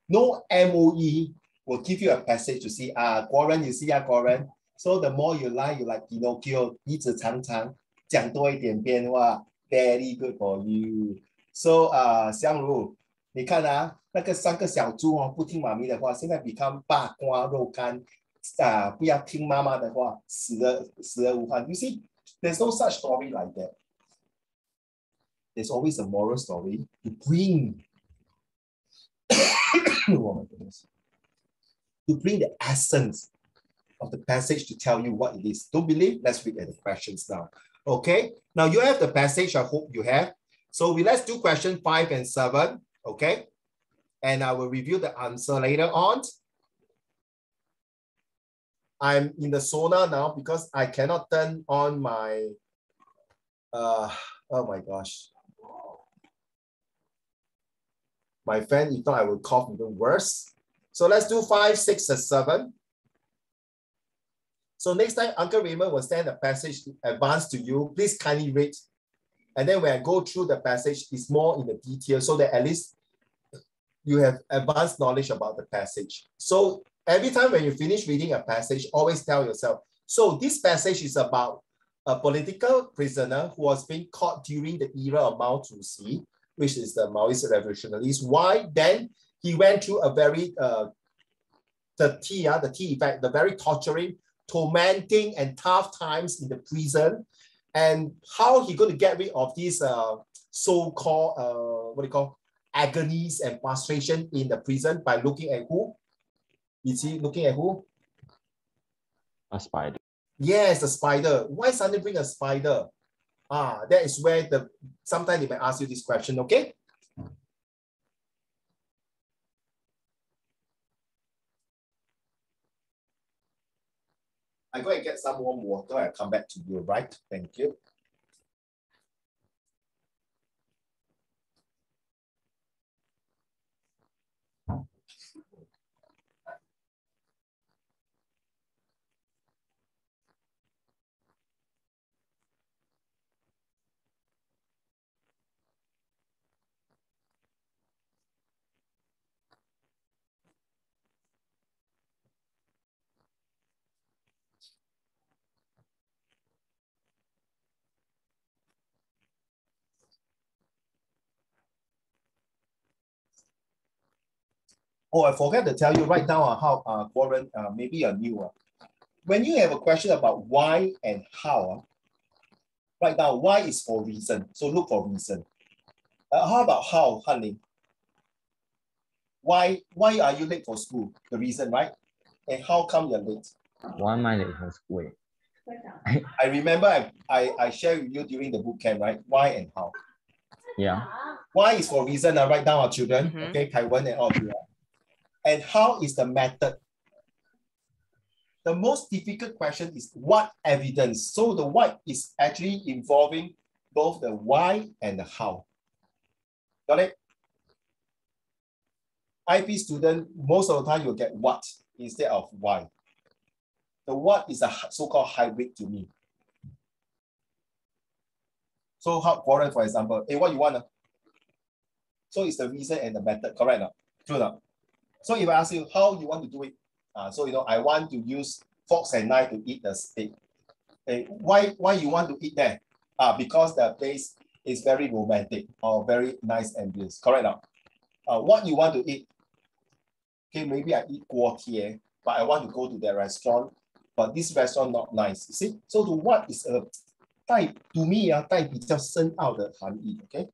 No MOE will give you a passage to see, 国人 you see, 国人. So the more you like Pinocchio, 鼻子长长，讲多一点变化 very good for you. So 香如，你看那个3个小猪不听妈咪的话，现在 become 八卦肉干，不要听妈妈的话，死而无憾. You see, there's no such story like that. There's always a moral story to bring oh my goodness, to bring the essence of the passage to tell you what it is. Don't believe? Let's read at the questions now. Okay, now you have the passage, I hope you have. So let's do question 5 and 7, okay? And I will review the answer later on. I'm in the sauna now because I cannot turn on my, oh my gosh, my fan, if not I will cough even worse. So let's do 5, 6, and 7. So next time, Uncle Raymond will send a passage advanced to you. Please kindly read. And then when I go through the passage, it's more in the detail so that at least you have advanced knowledge about the passage. So every time when you finish reading a passage, always tell yourself, so this passage is about a political prisoner who was being caught during the era of Mao Zedong, which is the Maoist revolutionaries. Why? Then he went through a very, the T effect, the very torturing, tormenting and tough times in the prison, and how he going to get rid of these so-called, agonies and frustration in the prison by looking at who? Is he looking at who? A spider. Yes, the spider. Why suddenly bring a spider? That is where sometimes they may ask you this question, okay? I go and get some warm water. I'll come back to you, right? Thank you. Oh, I forgot to tell you right now how, Warren, maybe you're new. When you have a question about why and how, right now, why is for reason. So look for reason. How about how, honey? Why are you late for school? The reason, right? And how come you're late? Why am I late for school? I remember I shared with you during the boot camp, right? Why and how? Yeah. Why is for reason, write down our children, okay, Taiwan and all of you. And how is the method? The most difficult question is what evidence? So the what is actually involving both the why and the how. Got it? IP student, most of the time you'll get what instead of why. The what is a so-called hybrid to me. So how, Warren, for example, hey, what you want? So it's the reason and the method, correct? No? True enough. So if I ask you how you want to do it, so I want to use forks and knife to eat the steak. Hey, why you want to eat that? Because the place is very romantic or very nice ambience, correct now? What you want to eat? Okay, maybe I eat 锅贴, but I want to go to that restaurant, but this restaurant not nice. You see, so the what is a 带 to me 带比较深奥的含义。Okay.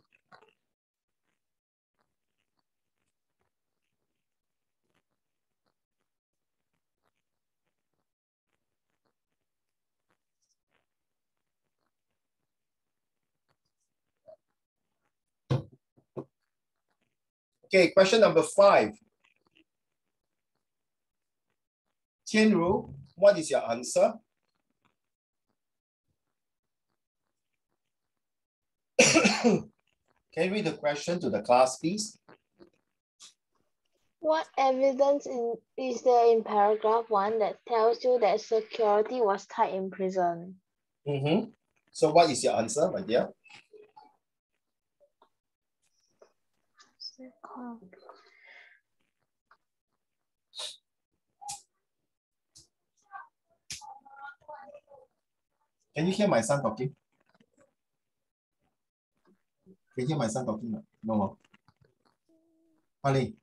Okay, question number 5. Tianru, what is your answer? Can you read the question to the class, please? What evidence is there in paragraph 1 that tells you that security was tied in prison? So what is your answer, my dear? Can you hear my son talking? Can you hear my son talking? No. Ali,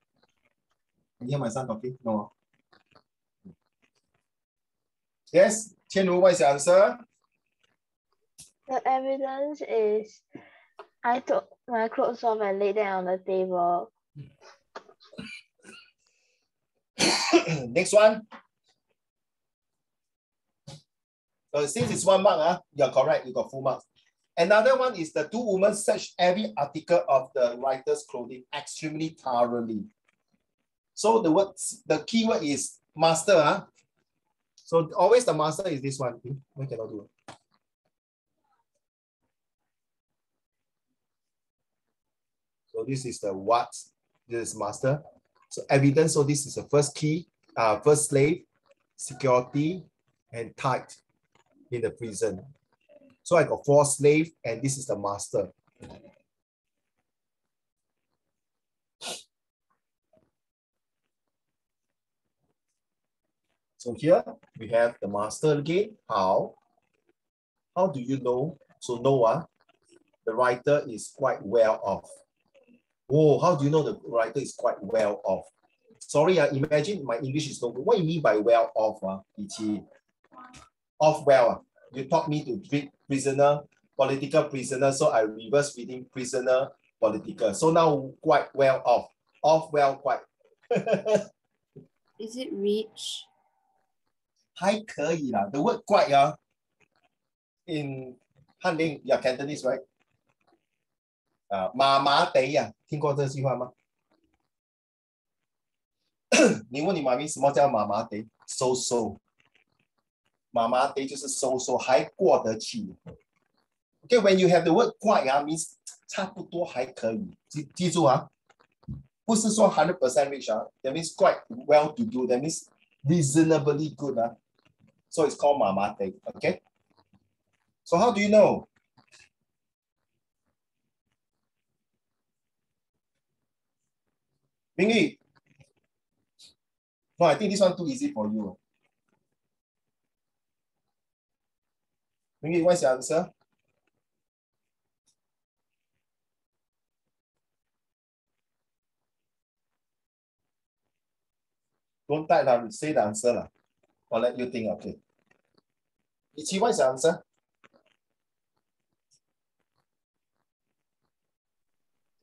can you hear my son talking? No. Yes, Tianru, what is your answer? The evidence is I took my clothes off and laid them on the table. Next one. So since it's 1 mark, you're correct, you got full marks. Another one is the 2 women searched every article of the writer's clothing extremely thoroughly. So the keyword is master. So always the master is this one. We cannot do it. So this is the what, this is master. So evidence, so this is the first key, first slave, security, and tied in the prison. So I got 4 slaves, and this is the master. So here we have the master again. How? How do you know? So Noah, the writer is quite well off. Oh, how do you know the writer is quite well off? Sorry, imagine my English is no good. What do you mean by well off? Off well. You taught me to read prisoner, political prisoner, so I reverse reading prisoner, political. So now quite well off. Off well quite. Is it rich? 还可以啦. The word 怪 in Hanling, you're Cantonese, right? 麻麻地听过这句话吗？你问你妈咪什么叫麻麻地 ？So so， 麻麻地就是 so so， 还过得去。Okay, when you have the word 怪means 差不多还可以。记住不是说 100% rich that means quite well to do. That means reasonably good So it's called 麻麻地。Okay. So how do you know? Mingyu. No, I think this one too easy for you. Mingyu, what's your answer? Don't type say the answer I'll let you think. Okay. Ichi, what's your answer?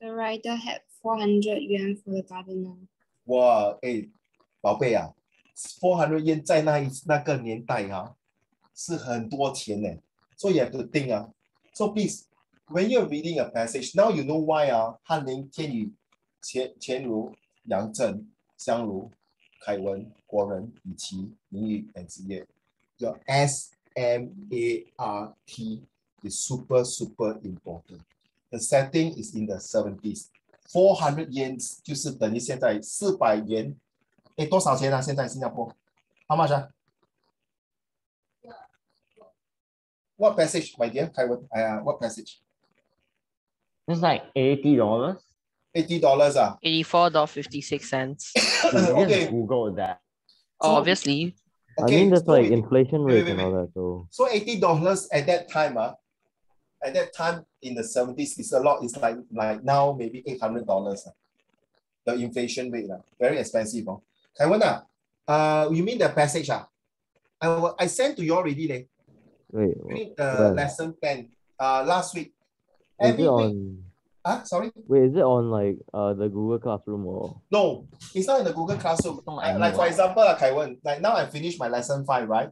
The writer had 400 yuan for the gardener. 哇，宝贝400 yen 在那个年代是很多钱呢。So you have to think So please, when you're reading a passage, now you know why翰林、天宇、钱如、杨正、香如、凯文、国人、以琪、明宇 and 子夜。Your SMART is super important. The setting is in the 70s. 400 yen 就是等于现在400元。多少钱现在新加坡 ？How much What passage, my dear? What passage? It's like $80. $80 $84.56. Okay. Google that. Obviously. Okay, I mean, that's like inflation rate and all that. So $80 at that time, at that time in the 70s, is a lot. It's like now maybe $800. The inflation rate, very expensive. 凯文啊，you mean the passage 啊？I sent to you already 咧。Wait, During the lesson plan last week. Every week. Sorry. Wait, is it on like the Google Classroom or? No, it's not in the Google Classroom. Like for example, Kaiwen, like now I finished my lesson 5, right?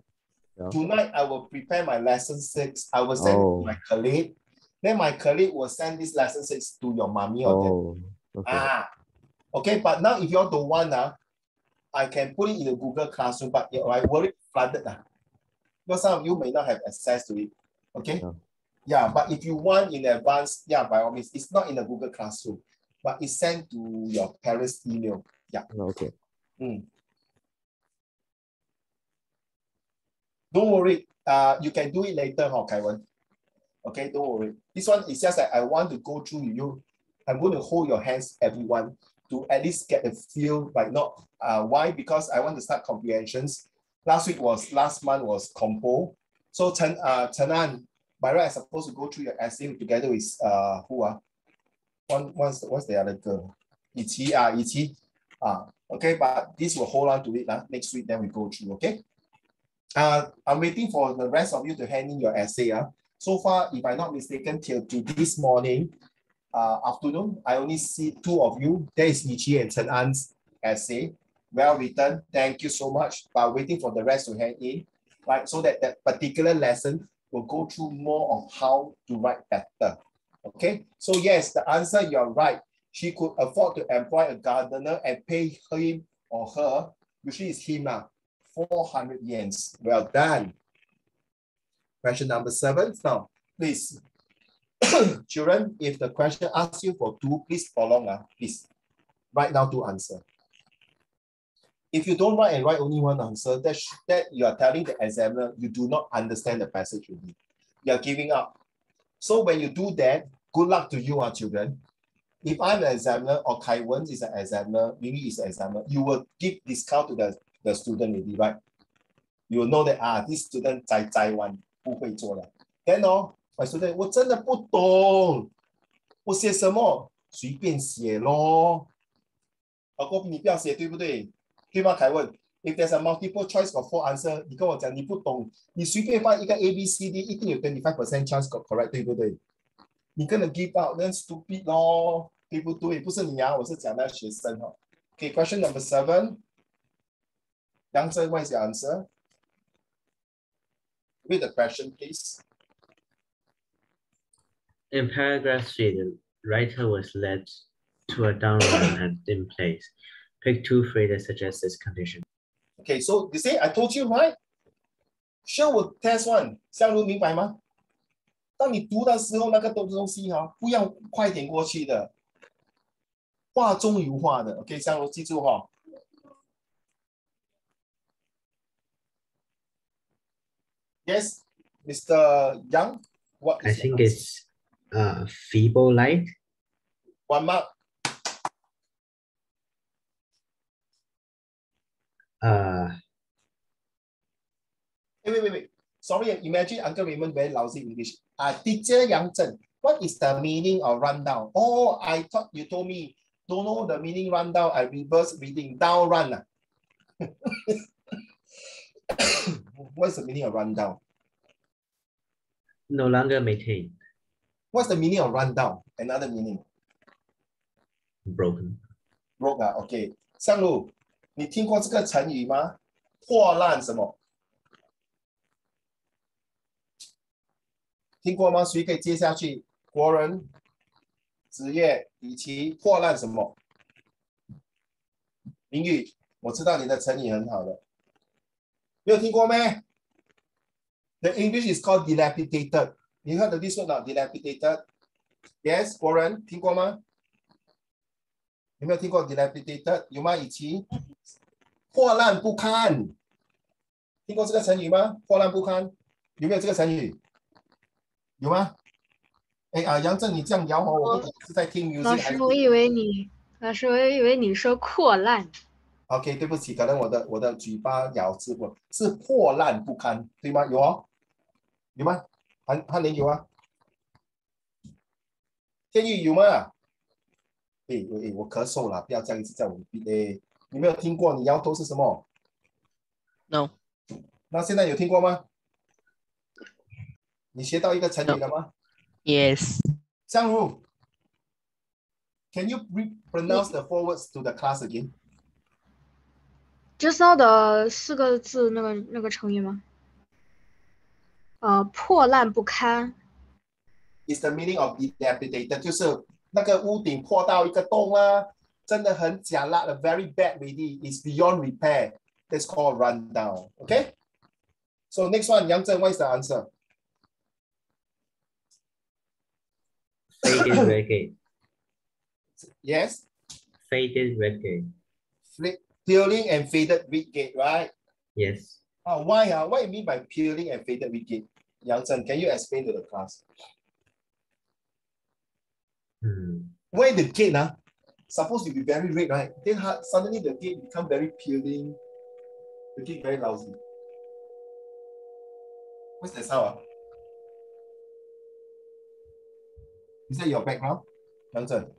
Yeah. Tonight I will prepare my lesson 6. I will send it to my colleague. Then my colleague will send this lesson 6 to your mommy or dad. Okay. Okay, but now if you don't want, I can put it in the Google Classroom, but I worry flooded. Because some of you may not have access to it. Okay. Yeah, but if you want in advance, yeah, by all means, it's not in the Google Classroom, but it's sent to your parents' email. Yeah. Okay. Don't worry. You can do it later, Kaiwen. Okay, don't worry. This one is just that I want to go through you. I'm going to hold your hands, everyone, to at least get a feel, like not why? Because I want to start comprehensions. Last month was compo. So Chen An, by right, I'm supposed to go through your essay together with who are? What's the other girl? Ichi. Okay, but this will hold on to it next week, then we go through, okay? I'm waiting for the rest of you to hand in your essay. So far, if I'm not mistaken, till this morning, afternoon, I only see 2 of you. There is Ichi and Chen An's essay. Well written. Thank you so much. But waiting for the rest to hand in, right? So that particular lesson will go through more of how to write better. Okay. So yes, the answer, you're right. She could afford to employ a gardener and pay him or her, usually it's him, 400 yens. Well done. Question number 7. Now, please, children, if the question asks you for 2, please follow. Please write down 2 answers. If you don't write and write only 1 answer, that you are telling the examiner you do not understand the passage already. You are giving up. So when you do that, good luck to you, children. If I'm an examiner or Kai Wen is an examiner, Mimi is an examiner, you will give discount to the student already, right? You will know that this student 在玩不会做了。Then my student 我真的不懂，我写什么随便写咯。你不要写，对不对？对吗，凯文 ？If there's a multiple choice of 4 answer， 你跟我讲你不懂，你随便放一个 A、B、C、D， 一定有 25% chance got correct， 对不对？你跟着 give out， 那 stupid 咯，对不对？不是你我是讲那学生Okay, question number 7. Young sir, what is your answer? Read the question, please. In paragraph 3, the writer was led to a down run and in place. Pick 2 phrases suggest this condition. Okay, so you see, I told you, right? Sure will test 1. 相如明白吗？当你读的时候，那个东西不要快点过去的，画中有画的。OK， 相如记住Yes, Mr. Young, what is I think it's feeble light. 1 mark. Wait. Sorry, imagine Uncle Raymond very lousy English. Teacher Yang Zhen, what is the meaning of rundown? Oh, I thought you told me. Don't know the meaning rundown. I reverse reading. Down run. What's the meaning of rundown? No longer maintained. What's the meaning of rundown? Another meaning. Broken. Broke OK. 相如，你听过这个成语吗？破烂什么？听过吗？谁可以接下去？国人、职业、以及破烂什么？明宇，我知道你的成语很好的，没有听过咩 ？The English is called dilapidated. 你看的 this word dilapidated. Yes， 国人听过吗？有没有听过 dilapidated？ 有吗？以及破烂不堪，听过这个成语吗？破烂不堪，有没有这个成语？有吗？杨正，你这样摇我不懂是在听 music 老师，我以为你说扩烂。OK， 对不起，可能我的嘴巴咬字过，是破烂不堪，对吗？有有吗？翰林有啊？天宇有吗？我咳嗽了，不要这样一直在我鼻你没有听过，你摇头是什么 No. 那现在有听过吗？你学到一个成语了吗 Yes. 相如 can you pronounce the 4 words to the class again? Just now 的4个字那个成语吗？破烂不堪。Is the meaning of dilapidated， 就是那个屋顶破到一个洞啦，真的很假辣了 ，very bad already. It's beyond repair. That's called rundown. Okay. So next one, Yang Zhen, what is the answer? Faded red gate. Yes. Faded red gate. Peeling and faded red gate, right? Yes. Why? What do you mean by peeling and faded red gate? Yang Zhen, can you explain to the class? Why the gate supposed to be very red, right? Then suddenly the gate become very peeling. The gate very lousy. What's the sound? Is that your background, Yang Zhen?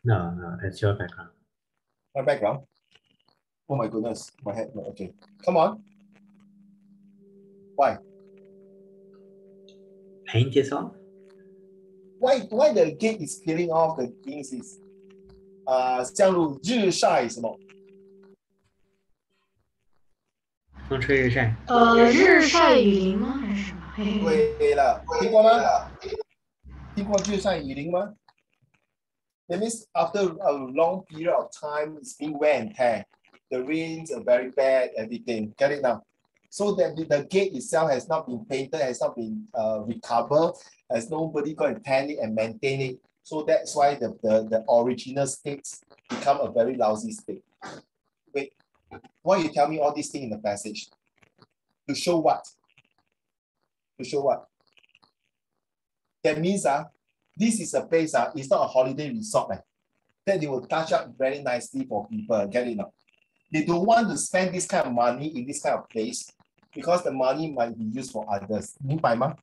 No, it's your background. My background? Oh my goodness, my head. No, okay, come on. Why? Paint is off? Why the gate is peeling off the things is 像如日晒什么？风吹日晒。日晒雨淋吗？还是什么？对了，听过吗？听过日晒雨淋吗？ That means after a long period of time, it's being wear and tear. The rains are very bad, everything. Get it now? So that the gate itself has not been painted, has not been recovered, has nobody go and paint it and maintain it. So that's why the original states become a very lousy state. Wait, why you tell me all these things in the passage? To show what? To show what? That means this is a place, it's not a holiday resort. That they will touch up very nicely for people. Get it now? They don't want to spend this kind of money in this kind of place because the money might be used for others. 明白吗?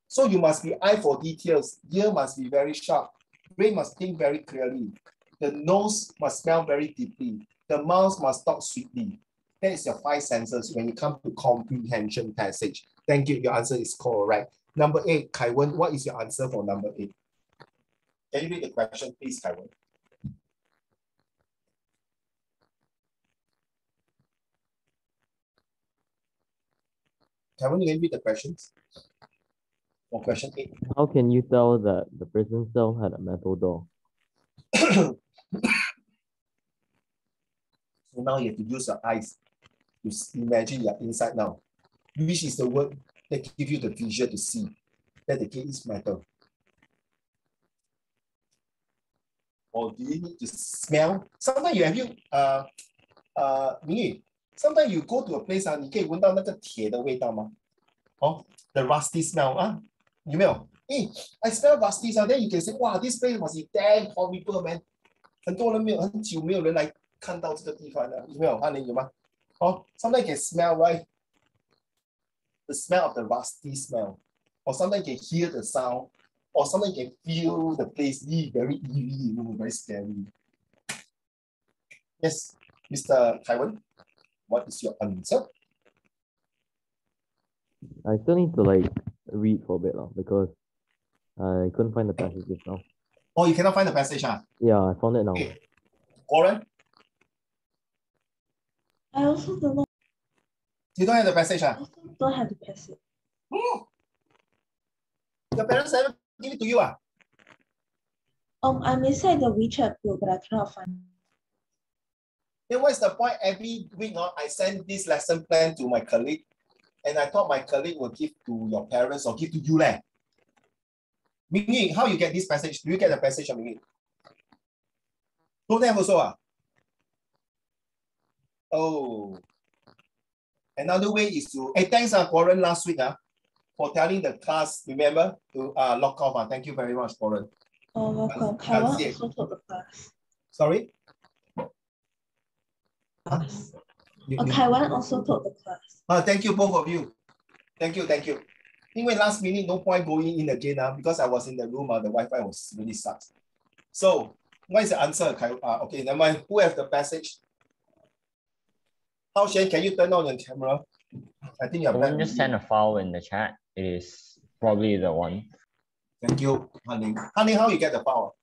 So you must be eye for details. Ear must be very sharp. Brain must think very clearly. The nose must smell very deeply. The mouth must talk sweetly. That is your 5 senses when it comes to comprehension passage. Thank you. Your answer is correct. Number 8, Kai Wen, what is your answer for number 8? Can you read the question, please, Kai Wen? Kai Wen, you can read the questions? For question 8. How can you tell that the prison cell had a metal door? So now you have to use your eyes to imagine you're inside now. Which is the word that gives you the visual to see that the gate is metal? Or do you need to smell? Sometimes you have Mingyu, sometimes you go to a place 你可以闻到那个铁的味道吗？ the rusty smell有没有？ I smell rusty then you can say, wow, this place must be damn horrible, man. 很多人很久没有人来看到这个地方了，有没有？有吗？ sometimes you can smell, right? The smell of the rusty smell. Or sometimes you can hear the sound. Or sometimes you can feel the place very eerie, very scary. Yes, Mr. Taiwan, what is your answer? I still need to read for a bit because I couldn't find the passage just now. Oh, you cannot find the passage, Yeah, I found it now. Okay. Warren? I also don't know. You don't have the passage, I also don't have the passage. Your parents haven't given it to you, I'm inside the WeChat group, but I cannot find it. Then what's the point? Every week, I send this lesson plan to my colleague, and I thought my colleague will give to your parents or give to you. Mingyi, how you get this passage? Do you get the passage, Mingyi? Don't have also, Oh. Another way is to, thanks, Warren, last week, for telling the class, remember, to lock off. Thank you very much, Warren. Oh, welcome. Kai Wan also told the class. Sorry? Kai Wan also told the class. Thank you, both of you. Thank you. Anyway, last minute, no point going in again because I was in the room. The Wi-Fi was really sucks. So, what is the answer? Okay, never mind. Who have the passage? How Shane, can you turn on your camera? I think you're Someone just sent a file in the chat. It is probably the one. Thank you, honey. Honey, how you get the file?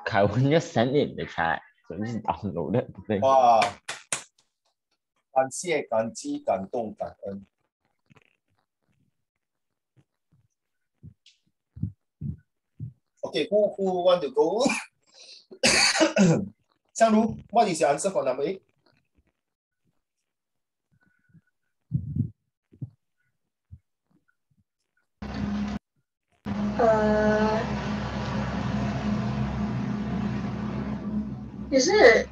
Kaiwan just sent it in the chat. So just downloaded the thing. Wow. 感谢、感激、感动、感恩。Okay, who want to go? Xiangru, what is your answer for number 8? Is it?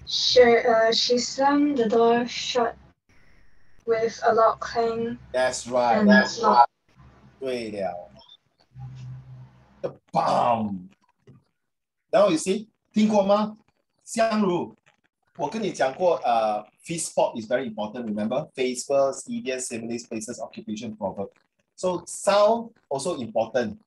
She slammed the door shut with a loud clang. That's right. And that's right. 对了。The bomb. Now you see, 听过吗？香如，我跟你讲过feast spot is very important. Remember, face verbs, idioms, similes, places, occupation, proverb. So sound also important.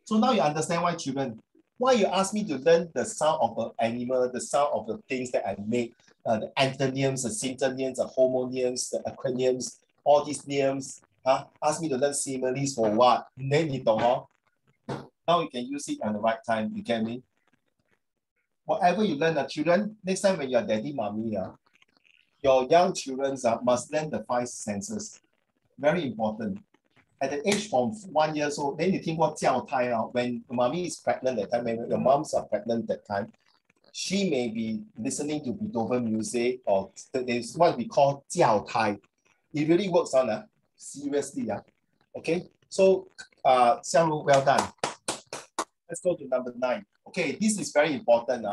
So now you understand why children, why you ask me to learn the sound of an animal, the sound of the things that I make, the antonyms, the synonyms, the homonyms, the acronyms, all these names. Ask me to learn similes for what? Then you know, now you can use it at the right time. You get me? Whatever you learn, children, next time when you're daddy, mommy, your young children must learn the 5 senses. Very important. At the age from 1 year old, then you think what 教胎 when mommy is pregnant that time, when your moms are pregnant that time, she may be listening to Beethoven music or there's what we call 教胎. It really works on seriously. Okay, so Xiangru, well done. Let's go to number 9. Okay, this is very important.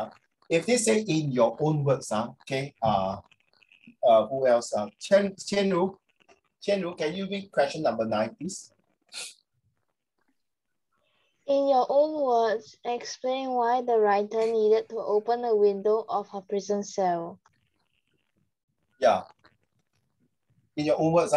If they say in your own words, okay, who else? Qianru, can you read question number 9, please? In your own words, explain why the writer needed to open the window of her prison cell. Yeah. In your own words,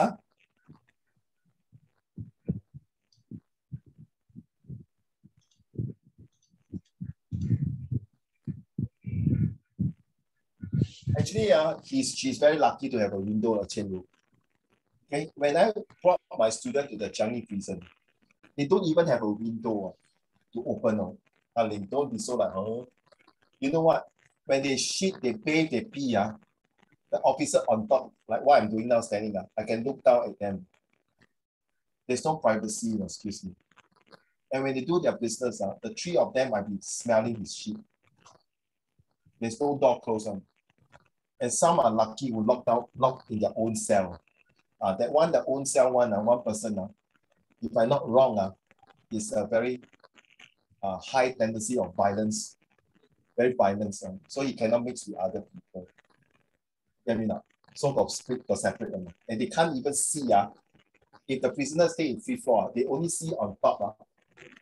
Actually, she's very lucky to have a window, Qianru. Okay, when I brought my student to the Changi prison, they don't even have a window to open. Don't be so like, You know what? When they shit, they bathe, they pee, the officer on top, like what I'm doing now, standing I can look down at them. There's no privacy, excuse me. And when they do their business, the 3 of them might be smelling his shit. There's no door closed on. And some are lucky who locked in their own cell. That one, the own cell one person, if I'm not wrong, is a very high tendency of violence, very violent. So he cannot mix with other people. Get me now? So got split, got separate. And they can't even see. If the prisoners stay in 5th floor, they only see on top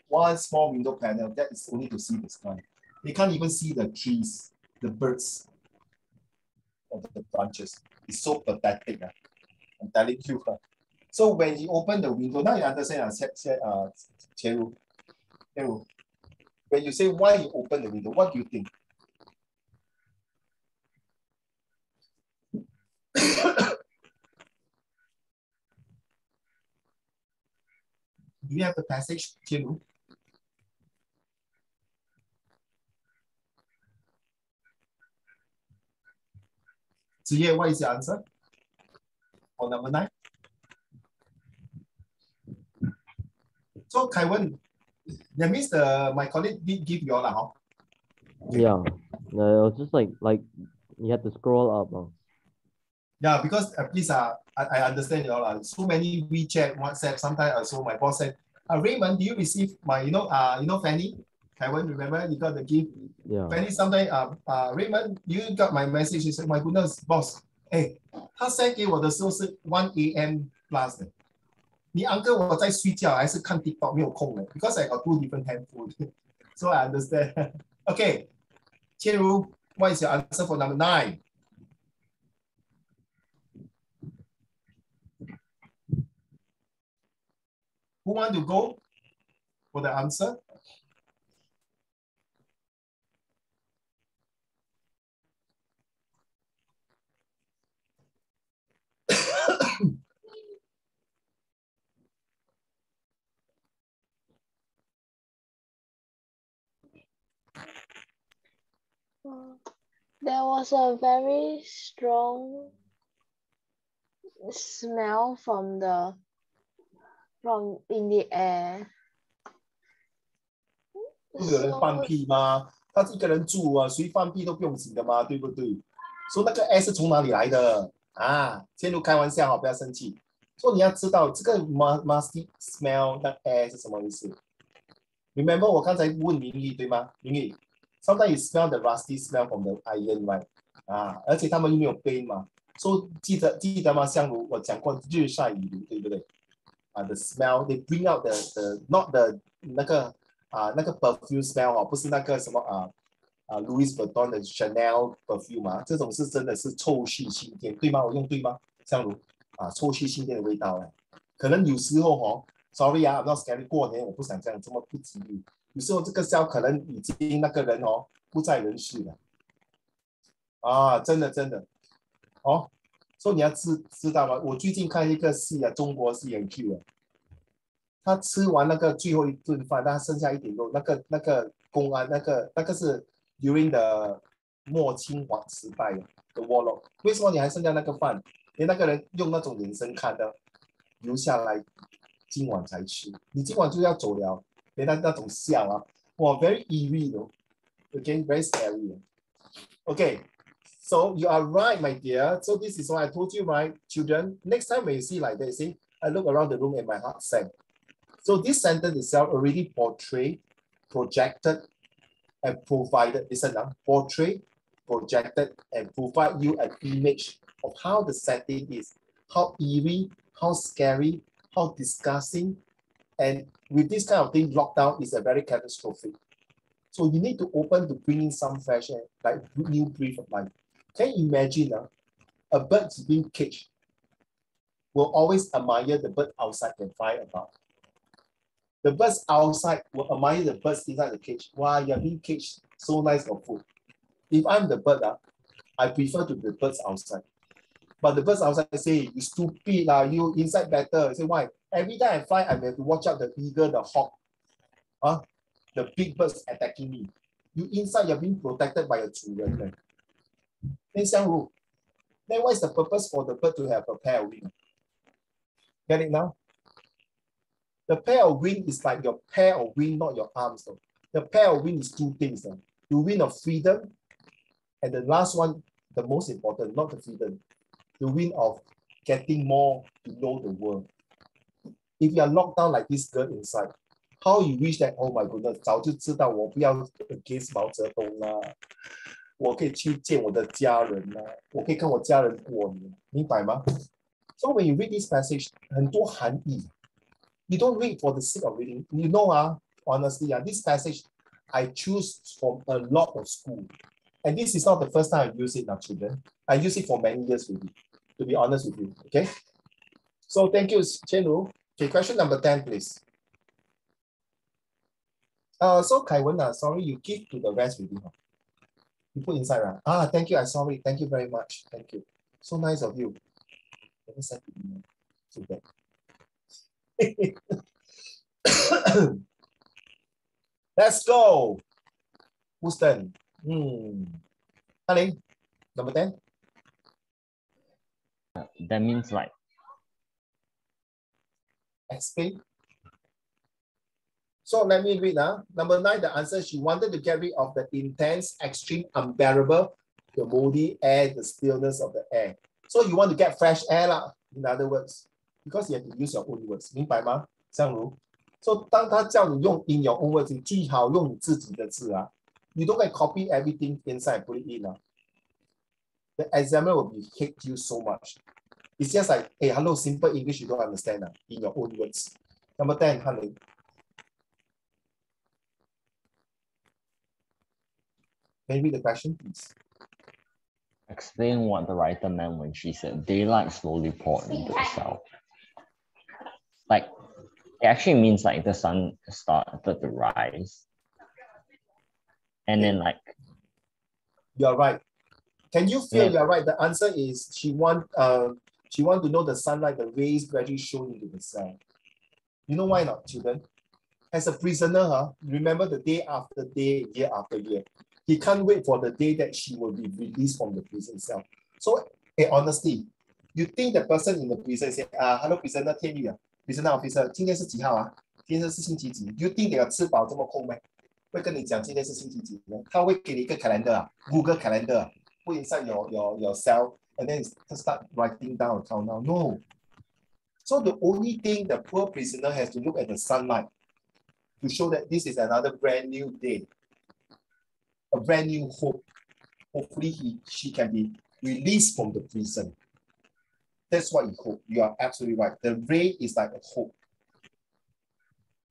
one small window panel. That is only to see the sky. They can't even see the trees, the birds, or the branches. It's so pathetic. I'm telling you. So when he opened the window, now you understand, Qianru. When you say why you open the window, what do you think? Do you have the passage, Qianru? Ziye, what is your answer for number 9? So Kaiwan, that means my colleague did give you all Okay. Yeah, it was just like you had to scroll up. Yeah, because please, I understand you all. So many WeChat, WhatsApp. Sometimes also my boss said, Raymond, do you receive my, Fanny? Kaiwan, remember you got the gift. Yeah. Fanny, sometimes, Raymond, you got my message. He said, my goodness, boss, hey, 他 send 给我的时候是1 AM plus 的。你 uncle 我在睡觉还是看 TikTok 没有空的 because I got 2 different handphones. So I understand. Okay, Qianru, what is your answer for number 9? Who want to go for the answer? There was a very strong smell from in the air. 会有人放屁吗？他一个人住啊，谁放屁都不用紧的嘛，对不对？所以那个 air 是从哪里来的啊？先如开玩笑哈，不要生气。所以你要知道这个 musty smell 那 air 是什么意思 ？Remember 我刚才问明玉对吗？明玉 ，sometimes you smell the rusty smell from the iron, right？ 啊，而且他们又没有杯嘛，所以记得吗？香炉我讲过日晒雨淋，对不对？啊 ，the smell they bring out the not the 那个perfume smell 哦，不是那个什么Louis Vuitton 的 Chanel perfume 啊，这种是真的是臭气熏天，对吗？我用对吗？香炉啊，臭气熏天的味道可能有时候哦 ，sorry 啊 ，I'm not scary， 过年我不想这样这么不吉利。有时候这个香可能已经那个人哦不在人世了啊，真的哦，所以你要知道吗？我最近看一个戏啊，中国戏很 Q 他吃完那个最后一顿饭，他剩下一点肉，那个公安那个是 during the 末清皇时代的 warlord， 为什么你还剩下那个饭？连那个人用那种眼神看的，留下来今晚才吃，你今晚就要走了，连他那种笑啊，哇 ，very eerie 的 ，again very scary。Okay, so you are right, my dear. So this is why I told you, right, children. Next time when you see like this, see, I look around the room and my heart sank. So this sentence itself already portrayed, projected, and provided. Listen now, portray, projected, and provide you an image of how the setting is, how eerie, how scary, how disgusting, and with this kind of thing, lockdown is a very catastrophic. So you need to open to bring in some fresh air, like new breath of life. Can you imagine a bird being caged will always admire the bird outside and fly about. The birds outside will admire the birds inside the cage. Wow, you're being caged, so nice for food. If I'm the bird, I prefer to be the birds outside. But the birds outside say, you stupid, you inside better. I say, why? Every time I fly, I have to watch out the eagle, the hawk, the big birds attacking me. You inside, you're being protected by a children. Then Xiangru, then what is the purpose for the bird to have a pair of wings? Get it now? The pair of wings is like your pair of wings, not your arms. Though. The pair of wings is two things. The wing of freedom, and the last one, the most important, not the freedom, the wing of getting more to know the world. If you are locked down like this girl inside, how you wish that, oh my goodness, 早就知道我不要 against 毛泽东啦，我可以去见我的家人啦，我可以跟我家人过年，明白吗？ So when you read this passage, 很多含义。You don't read for the sake of reading. You know, honestly, this passage I choose from a lot of school. And this is not the first time I use it now, children. I use it for many years already, to be honest with you. Okay? So thank you, Chen-Lu. Okay, question number 10, please. So Kai-Wen, sorry, you give to the rest already. You put inside, right? Thank you. I'm sorry. Thank you very much. Thank you. So nice of you. Let me send you. Too bad. Let's go. Who's turn? Ali, number 10. That means like. Explain. So let me read now. Number 9, the answer, she wanted to get rid of the intense, extreme, unbearable, the moody air, the stillness of the air. So you want to get fresh air lah, in other words, because you have to use your own words. 明白吗？相如 So 当他叫你用 in your own words, 你最好用你自己的字啊。You don't get copy everything inside and put it in. The examiner will hate you so much. It's just like, hey, hello, simple English you don't understand in your own words. Number 10, honey. Can you read the question, please? Explain what the writer meant when she said daylight slowly poured into the south. Like, it actually means like the sun started to rise. And then like... You're right. Can you feel you're right? The answer is she want to know the sunlight, the rays gradually shone into the sun. You know why not, children? As a prisoner, remember the day after day, year after year. He can't wait for the day that she will be released from the prison cell. So, honestly, you think the person in the prison say, hello, prisoner 天宇 prisoner officer, 今天是几号啊？今天是星期几 ？You think they are 吃饱这么空吗？会跟你讲今天是星期几呢？他会给你一个 calendar Google calendar, put inside your cell, and then start writing down a countdown. No. So the only thing the poor prisoner has to look at the sunlight to show that this is another brand new day, a brand new hope. Hopefully she can be released from the prison. That's what you hope. You are absolutely right. The ray is like a hope.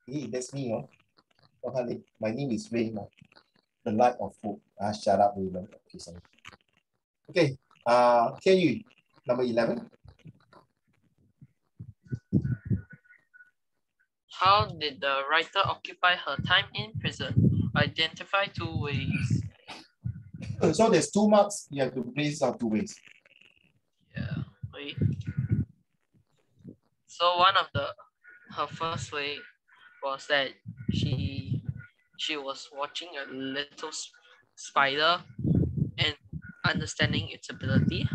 Hey, that's me, oh. My name is Ray, the light of hope. Shut up, Raymond. Okay, sorry. Okay, Tian Yu, number 11. How did the writer occupy her time in prison? Identify 2 ways. So there's 2 marks. You have to place out 2 ways. Yeah, wait. So one of her first way was that she was watching a little spider and understanding its ability.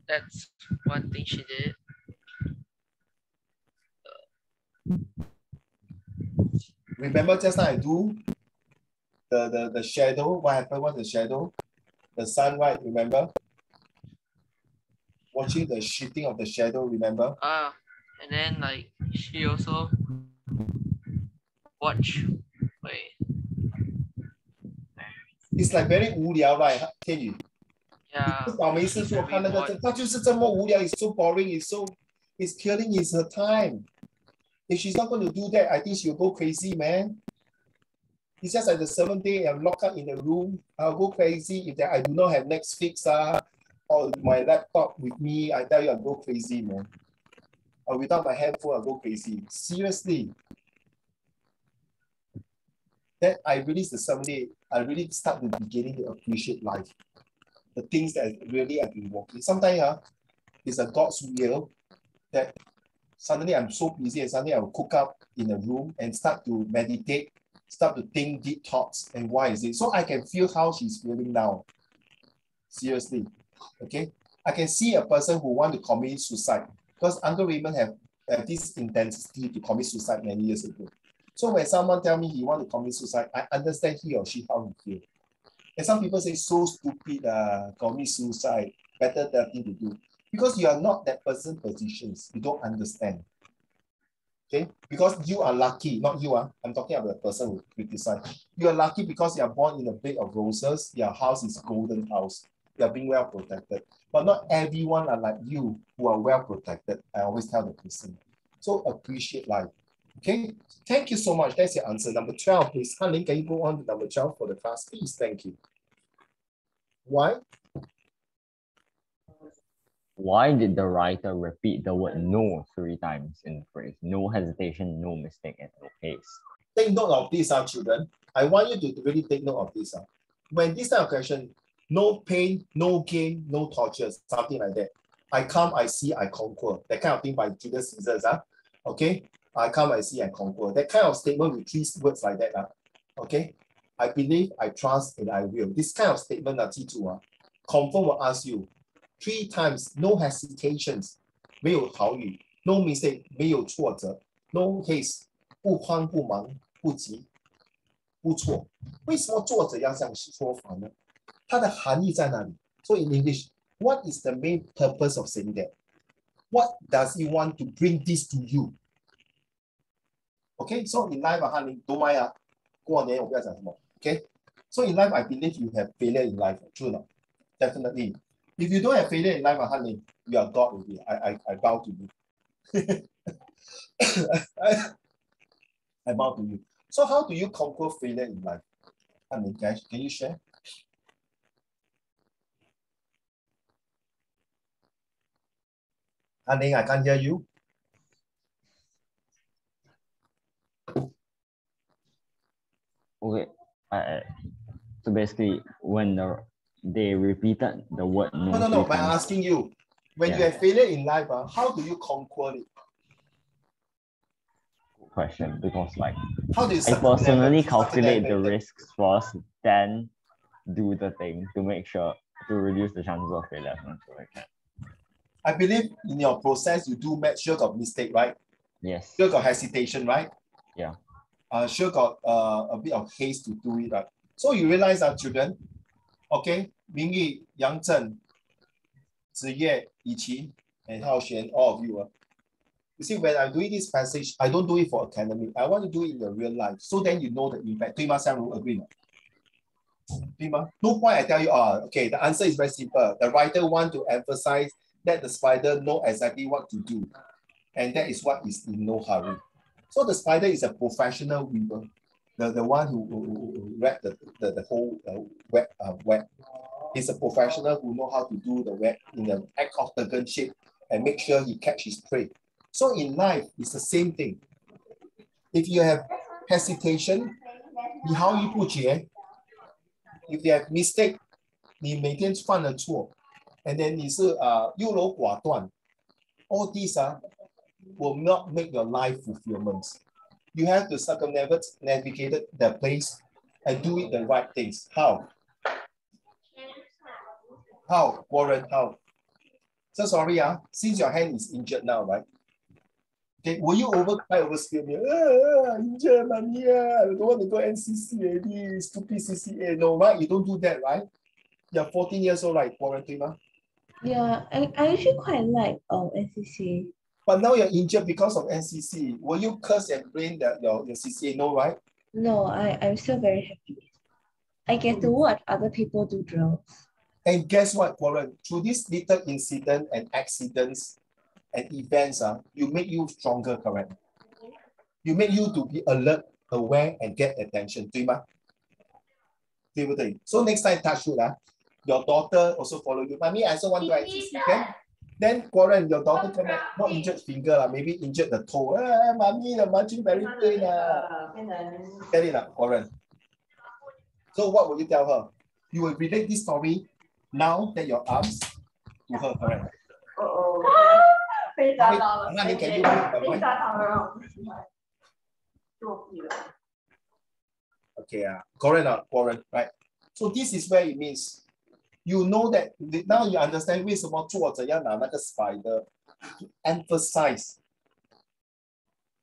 That's one thing she did. Remember just now I do the shadow. What happened was the shadow, the sunlight. Remember, watching the shifting of the shadow. Remember. And then like she also watch. Wait. It's like very 无聊 right, 天宇? Yeah. 倒霉事做看那个，他就是这么无聊。It's so boring. It's killing his time. If she's not going to do that, I think she'll go crazy, man. It's just like the 7th day, I'm locked up in the room. I'll go crazy if I do not have Netflix or my laptop with me. I tell you, I'll go crazy, man. Or without my handphone, I'll go crazy. Seriously. Then I release the 7th day. I really start the beginning to appreciate life. The things that really I've been walking. Sometimes it's a God's will that suddenly I'm so busy and suddenly I will cook up in a room and start to meditate, start to think deep thoughts and why is it? So I can feel how she's feeling now. Seriously, okay? I can see a person who want to commit suicide because Uncle Raymond have this intensity to commit suicide many years ago. So when someone tell me he want to commit suicide, I understand he or she how he feel. And some people say, so stupid, commit suicide, better nothing to do. Because you are not that person's positions, you don't understand. Okay? Because you are lucky, not you. I'm talking about the person who criticized. You are lucky because you are born in a bed of roses, your house is golden house. You are being well protected. But not everyone are like you who are well protected. I always tell the person. So appreciate life. Okay? Thank you so much. That's your answer. Number 12, please. Han Ling, can you go on to number 12 for the class, please? Thank you. Why? Why did the writer repeat the word no 3 times in the phrase? No hesitation, no mistake, and no haste. Take note of this, children. I want you to really take note of this. When this type of question, no pain, no gain, no torture, something like that. I come, I see, I conquer. That kind of thing by Julius Caesar. Okay? I come, I see, I conquer. That kind of statement with 3 words like that. Okay? I believe, I trust, and I will. This kind of statement, confirm will ask you 3 times, no hesitations, 没有逃离 no mistake, 没有挫折 no haste, 不慌不忙不急不错。为什么作者要这样说法呢？它的含义在哪里？ So in English, what is the main purpose of saying that? What does he want to bring this to you? Okay, so in life, don't mind 过年我不要讲什么 Okay, so in life, I believe you have failure in life. True or not? Definitely. If you don't have failure in life, you are God already. I bow to you. I bow to you. So how do you conquer failure in life? Can you share? I can't hear you. Okay. So basically, when they repeated the word no. No. By asking you, when you have failure in life, how do you conquer it? question because like How do you I personally circumnavigate calculate the risks first, then do the thing to make sure to reduce the chances of failure as much as I can. I believe in your process, you do sure got mistake, right? Yes. Sure got hesitation, right? Yeah. Sure got a bit of haste to do it, right? So you realize that children, okay, Mingyi, Yang Zhen, Ziye, Yiqi, and Hao Xuan, all of you. You see, when I'm doing this passage, I don't do it for academic. I want to do it in the real life. So then you know the impact. 对吗？相如 agree 吗？对吗？ No point I tell you, okay, the answer is very simple. The writer want to emphasize that the spider know exactly what to do. And that is what is in no hurry. So the spider is a professional weaver. The one who read the whole web. He's a professional who know how to do the web in the act of the gun shape and make sure he catch his prey. So in life, it's the same thing. If you have hesitation, 你毫无不决. If you have mistake, 你每天犯了错, and then 你是优柔寡断, all these will not make your life fulfillment. You have to circumnavigate the place and do it the right things. How? How, Warren? How? So sorry, since your hand is injured now, right? Okay, will you overskill me? Injured, mommy, I don't want to go NCC already, stupid CCA. No, right? You don't do that, right? You're 14 years old, right, Warren? Yeah, I actually quite like NCC. But now you're injured because of NCC. Will you curse and blame your CCA? No, right? No, I'm still very happy. I get to watch other people do drills. And guess what, Warren? Through this little incident and accidents and events, you make you stronger, correct? You make you to be alert, aware, and get attention, 对吗？对不对? So next time, touch wood, your daughter also follow you. Mommy, I also want to NCC. Then Warren, your daughter come back, not injured finger, maybe injured the toe. Mommy, the marching very pain. Get it, Warren. So what will you tell her? You will relate this story now that your arms to her, correct? Can you okay, Warren, right? So this is where it means you know that now you understand 为什么作者要拿那个 spider to emphasize,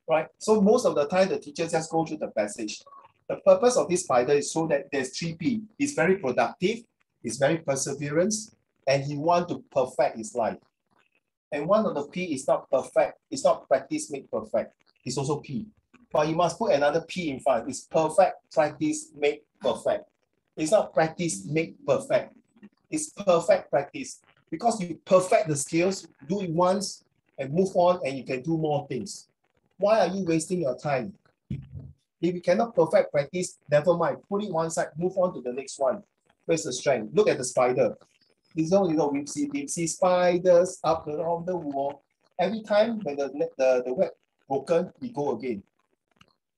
right? So most of the time the teacher just go through the passage. The purpose of this spider is so that there's 3P. He's very productive, he's very perseverance, and he want to perfect his life. And one of the P is not perfect. It's not practice make perfect. It's also P. But you must put another P in front. It's perfect, practice, make perfect. It's not practice, make perfect. It's perfect practice. Because you perfect the skills, do it once and move on and you can do more things. Why are you wasting your time? If you cannot perfect practice, never mind. Put it one side, move on to the next one. Where's the strength? Look at the spider. We see spiders up around the wall. Every time when the web broken, we go again.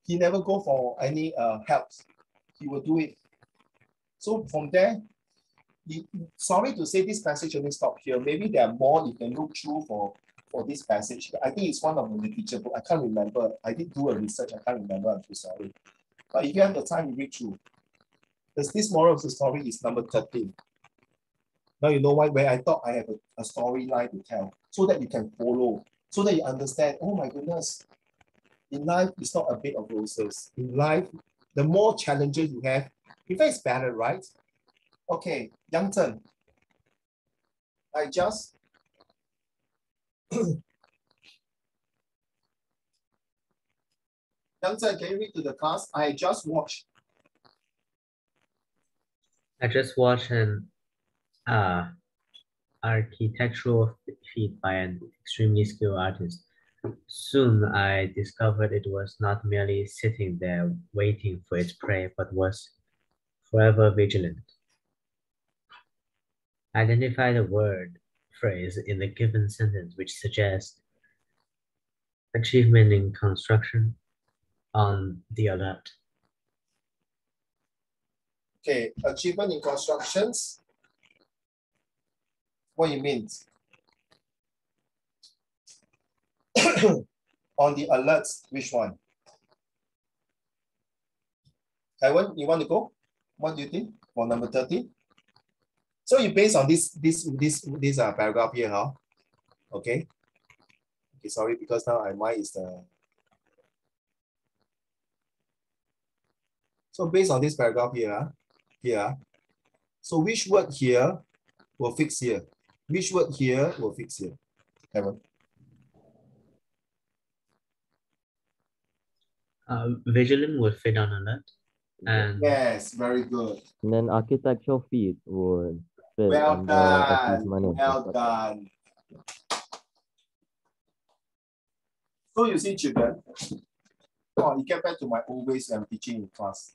He never go for any help. He will do it. So from there, sorry to say this passage only stop here. Maybe there are more you can look through for this passage. I think it's one of the literature book. I can't remember. I did do a research. I can't remember. I'm too sorry. But if you have the time, you read through. This moral of the story is number 13. Now you know why, where I thought I have a storyline to tell, so that you can follow, so that you understand, oh my goodness, in life, it's not a bed of roses. In life, the more challenges you have, in fact, it's better, right? Okay, Yang Zhen, I just, Yang Zhen, can you read to the class? I just watched an architectural feat by an extremely skilled artist. Soon I discovered it was not merely sitting there waiting for its prey, but was forever vigilant. Identify the word phrase in the given sentence which suggests achievement in construction, on the alert. Okay, achievement in constructions. What you mean? On the alerts, which one? Taiwan, you want to go? What do you think for number 13? So you based on this paragraph here, huh? Okay. Okay, sorry, because now mine is the. So based on this paragraph here, so which word here will fix here? Which word here will fix here? Kevin. Vigilant would fit on that. And yes, very good. And then architectural feat would fit Well under done. achievement and Well construction. done. So you see, children, oh, you get back to my old ways when I'm teaching in class.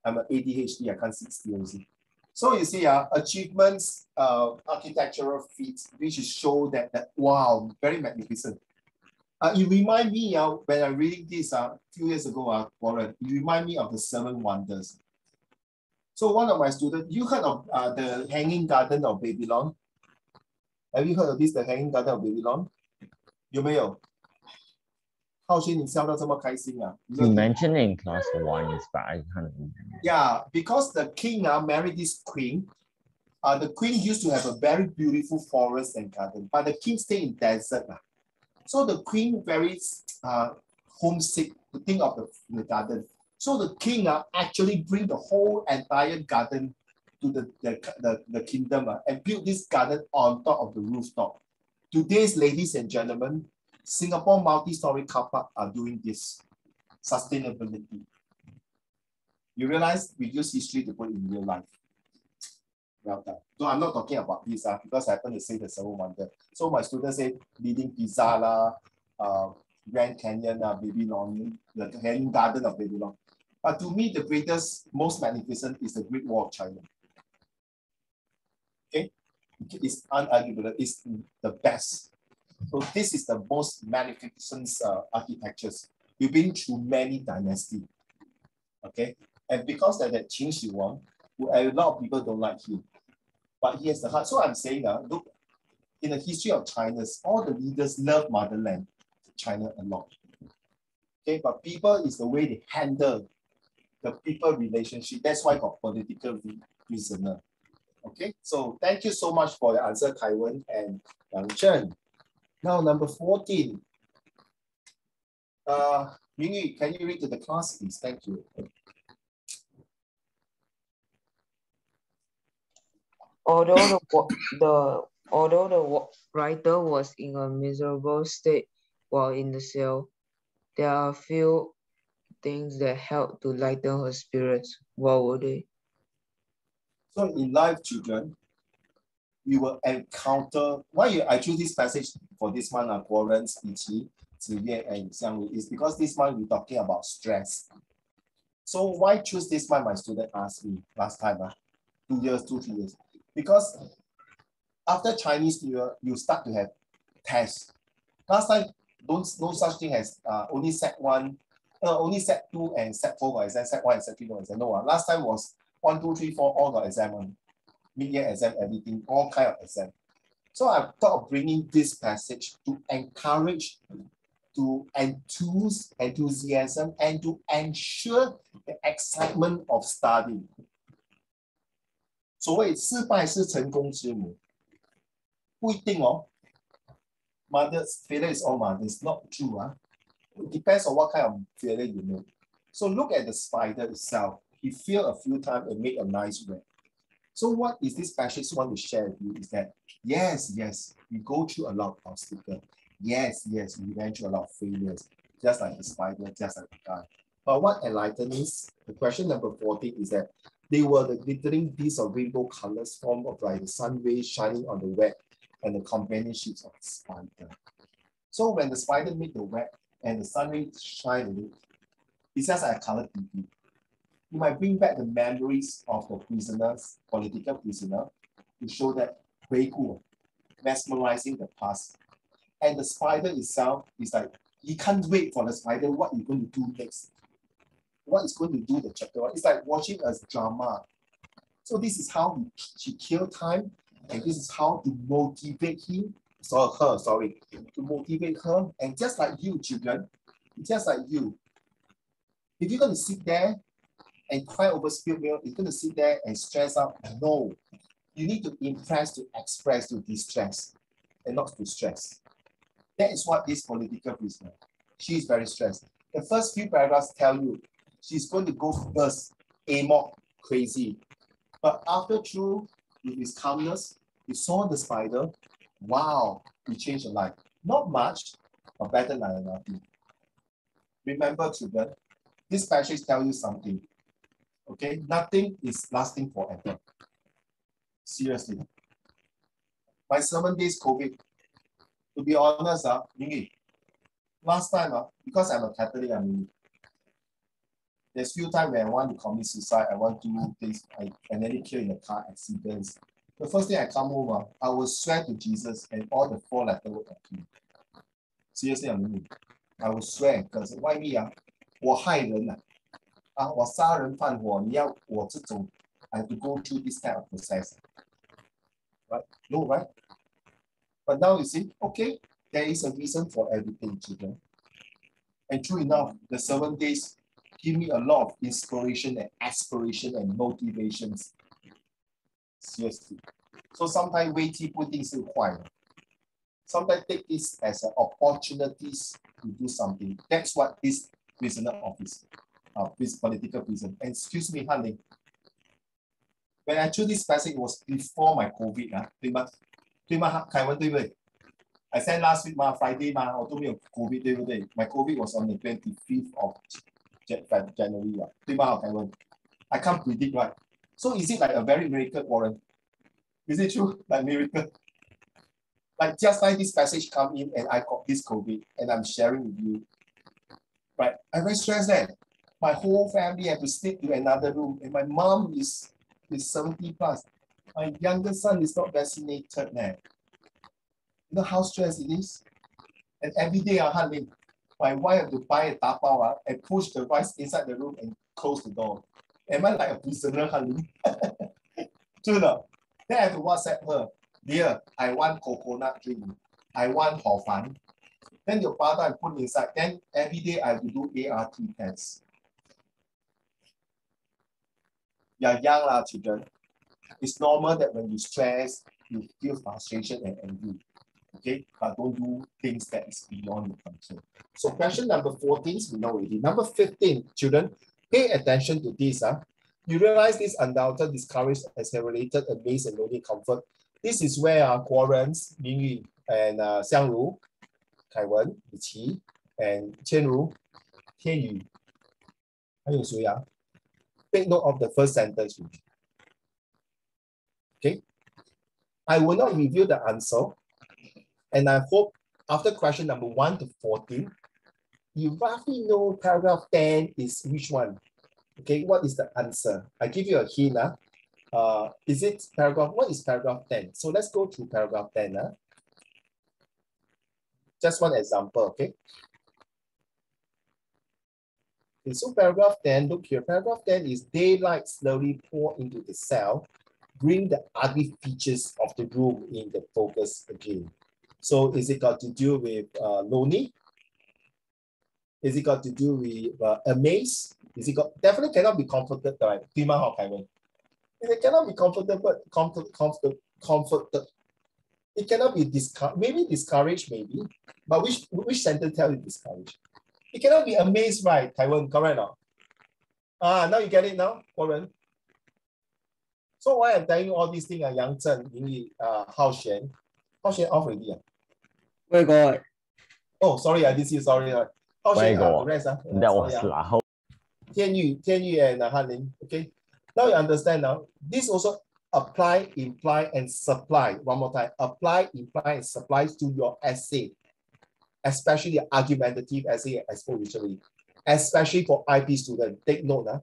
I'm an ADHD, I can't sit still, you see. So you see, achievements, architectural feats, which is show that wow, very magnificent. It remind me when I'm reading this a few years ago, Warren, it remind me of the 7 Wonders. So one of my students, you heard of the Hanging Garden of Babylon? Have you heard of this, the Hanging Garden of Babylon? 有没有？浩轩，你笑到这么开心啊？ You mentioned it in class once, but I can't remember. Yeah, because the king married this queen. The queen used to have a very beautiful forest and garden, but the king stayed in desert. So the queen very homesick to think of the garden. So the king actually bring the whole entire garden to the kingdom and build this garden on top of the rooftop. Today's, ladies and gentlemen, Singapore multi-story car park are doing this sustainability. You realize we use history to put in real life. Well done. So I'm not talking about this because I happen to say the 7 Wonders. So my students say leading Pizza, Grand Canyon, Babylon, the Hanging Garden of Babylon. But to me, the greatest, most magnificent is the Great Wall of China. Okay, it's unarguable. It's the best. So this is the most magnificent architectures. We've been through many dynasties. Okay, and because that Qin Shi Huang, a lot of people don't like him, but he has the heart. So I'm saying, look, in the history of China, all the leaders love motherland, China a lot. Okay, but people is the way they handle the people relationship. That's why got political prisoner. Okay, so thank you so much for your answer, Taiwan and Yang Chen. Now number 14. Mingyu, can you read to the class, please? Thank you. Although the writer was in a miserable state while in the cell, there are a few things that helped to lighten her spirits. What were they? So in life, children, we will encounter, why I choose this passage for this month of Warren's Ichi, Ziyue, and Xiangru is because this month we're talking about stress. So why choose this month? My student asked me last time, 2 years, 3 years. Because after Chinese New Year, you start to have tests. Last time, no such thing as only set 1, only set 2 and set 4 got exam, set 1 and set 3 got exam. No, last time was 1, 2, 3, 4, all got exam. Mid-year exam, everything, all kind of exam. So I thought of bringing this passage to encourage, to enthuse enthusiasm, and to ensure the excitement of studying. 所谓失败是成功之母，不一定哦。Mother's failure is all mother. It's not true. It depends on what kind of failure you make. So look at the spider itself. He failed a few times and made a nice web. So what is this passage want to share with you is that, yes, we go through a lot of obstacles. Yes, we went through a lot of failures, just like the spider, just like the guy. But what enlightens, the question number 14 is that they were the glittering beads of rainbow colors formed of like the sun rays shining on the web and the companionships of the spider. So when the spider made the web and the sun rays shine on it, it's just like a color TV. You might bring back the memories of the prisoners, political prisoner, to show that very cool, mesmerizing the past. And the spider itself is like, you can't wait for the spider, what you're going to do next. What is going to do the chapter 1. It's like watching a drama. So this is how she killed time, and this is how to motivate him, to motivate her. And just like you, children, just like you, if you're going to sit there and cry over spilled milk, is going to sit there and stress out. No. You need to impress, to express, to distress, and not to stress. That is what this political prisoner. She is very stressed. The first few paragraphs tell you she's going to go burst, amok, crazy. But after through with his calmness, he saw the spider. Wow, he changed her life. Not much, but better than nothing. Remember, children, this passage tells you something. Okay, nothing is lasting forever. Seriously. My 7 days COVID, to be honest, last time, because I'm a Catholic, there's few times when I want to commit suicide, I want to do things, and then kill in a car accidents. The first thing I come home, I will swear to Jesus and all the 4 letters will appear. Seriously, I will swear, because why me? 我害人我杀人放火，你要我这种 I have to go through this kind of process. Right? No, right? But now you see, okay, there is a reason for everything, children. And true enough, the 7 days give me a lot of inspiration and aspiration and motivations. Seriously. So sometimes 危机不一定是坏的. Sometimes take this as an opportunities to do something. That's what this prisoner office, this political prison. And excuse me, honey. When I chose this passage, it was before my COVID. 对吗？对吗？凯文对不对？ I said last week Friday 我都没有 COVID 对不对？ My COVID was on the 25th of January 对吗？凯文 I can't predict, right? So is it like a very miracle, Warren? Is it true? Like miracle? Like just like this passage come in and I got this COVID and I'm sharing with you. Right? I'm very stressed that my whole family had to sleep in another room and my mom is 70 plus. My youngest son is not vaccinated now. You know how stressed it is? And every day my wife have to buy a tapao and push the rice inside the room and close the door. Am I like a prisoner, honey? True enough. Then I have to WhatsApp her. Dear, I want coconut drink. I want hor fan. Then your father I put inside. Then every day I have to do ART tests. You're young, children. It's normal that when you stress, you feel frustration and envy. Okay, but don't do things that is beyond your control. So question number 14, we know already. Number 15, children, pay attention to this. You realize this undoubted, discouraged, accelerated, amazed, and lonely comfort. This is where Guorens, Mingyu, and Xiangru, Kaiwen, Qi, and Qianru, Tianyu. Take note of the first sentence. Okay. I will not reveal the answer. And I hope after question number 1 to 14, you roughly know paragraph 10 is which one. Okay, what is the answer? I give you a hint. Is it paragraph? What is paragraph 10? So let's go to paragraph 10. Just one example, okay? Okay, so paragraph 10, look here. Paragraph 10 is daylight slowly pour into the cell, bring the ugly features of the room in the focus again. So is it got to do with lonely? Is it got to do with amazed? Is it got definitely cannot be comforted, right? It cannot be comforted. It cannot be discouraged, maybe. But which sentence tells you discouraged? It cannot be amazed, right? Taiwan, correct or not? Now you get it now, Warren. So why I'm telling you all these things, Yang Zhen, Yingyi, Hao Xuan off already. Where got? Oh, sorry, I didn't see. Sorry. Hao Xuan, the rest. That was Lahao. Tianyu and Han Ling. Okay. Now you understand now. This also apply, imply, and supply. One more time. Apply, imply, and supply to your essay. Especially the argumentative essay and expository. Especially for IP students. Take note.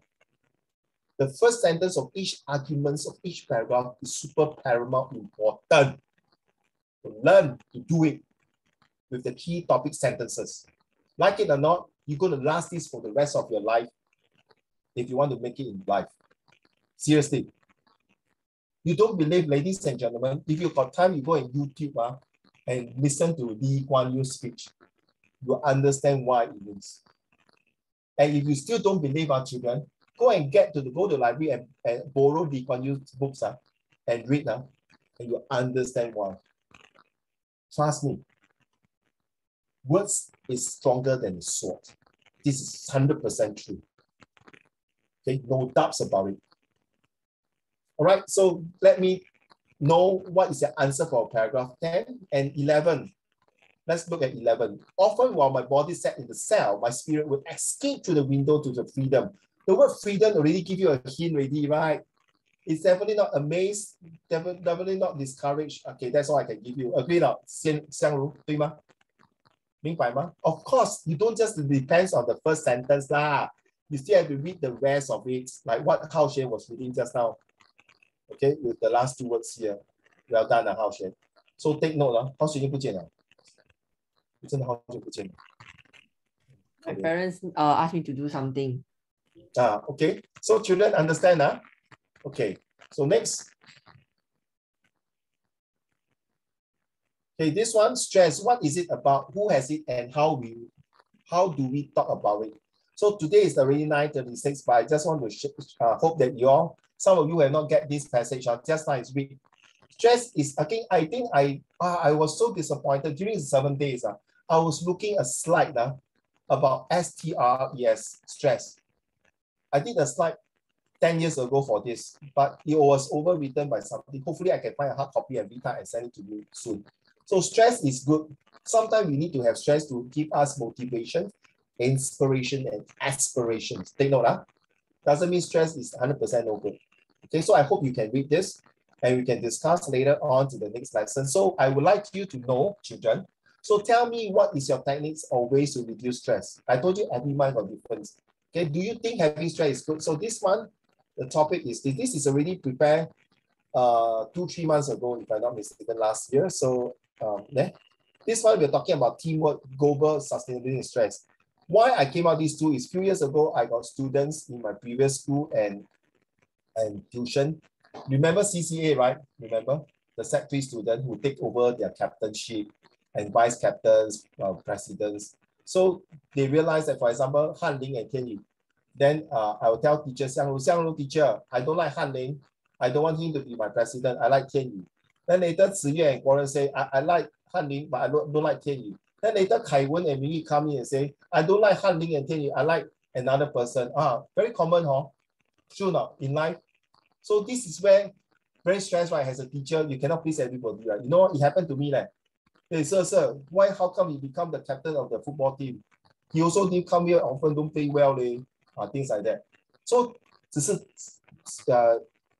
The first sentence of each argument of each paragraph is super paramount important. To learn to do it with the key topic sentences. Like it or not, you're going to last this for the rest of your life if you want to make it in life. Seriously. You don't believe, ladies and gentlemen, if you've got time, you go on YouTube and listen to Lee Kuan Yew's speech. You'll understand why it is. And if you still don't believe our children, Go and go to the library and borrow Lee Kuan Yew's books and read and you understand why. Trust me. Words is stronger than the sword. This is 100% true. Okay, no doubts about it. All right, so let me know what is the answer for paragraph 10 and 11. Let's look at 11. Often while my body sat in the cell, my spirit would escape through the window to the freedom. The word freedom already give you a hint already, right? It's definitely not amazed, definitely not discouraged. Okay, that's all I can give you. Agree not? Xiangru, 对吗？明白吗? Of course, you don't just depend on the first sentence lah. You still have to read the rest of it, like what Hao Xuan was reading just now. Okay, with the last two words here. Well done, Hao Xuan. So take note, Hao Xuan 已经不见了，真的好久不见了。My parents asked me to do something. Okay. So children understand, Okay. So next. Okay, this one, stress. What is it about? Who has it and how do we talk about it? So today is already 9:36, but I just want to hope that some of you have not get this passage. Just now it's read. Stress is, again, I think I was so disappointed during the 7 days. I was looking a slide about STRES, stress. I did a slide 10 years ago for this, but it was overwritten by something. Hopefully I can find a hard copy and read and send it to you soon. So stress is good. Sometimes we need to have stress to give us motivation, inspiration, and aspirations. Take note, doesn't mean stress is 100% no good. Okay, so I hope you can read this and we can discuss later on to the next lesson. So I would like you to know, children, so tell me what is your techniques or ways to reduce stress. I told you every month got difference. Okay, do you think having stress is good? So this one, the topic is this is already prepared 2-3 months ago, if I'm not mistaken, last year. So this one we're talking about teamwork, global sustainability, and stress. Why I came out these two is few years ago I got students in my previous school and tuition. Remember CCA, right? Remember the Sec 3 student who take over their captainship and vice captains, presidents. So they realized that, for example, Han Ling and Tian Yu. Then I will tell teacher Xiangru teacher, I don't like Han Ling. I don't want him to be my president. I like Tian Yu. Then later Ziyue and Guoren say, I like Han Ling, but I don't like Tian Yu. Then later Kai Wen and Ming come in and say, I don't like Han Ling and Tian Yu. I like another person. Very common, True not in life. So this is where very stressed, right? As a teacher, you cannot please everybody, right? You know what? It happened to me, like, hey, sir, how come he become the captain of the football team? He also didn't come here often, don't play well, things like that. So, 只是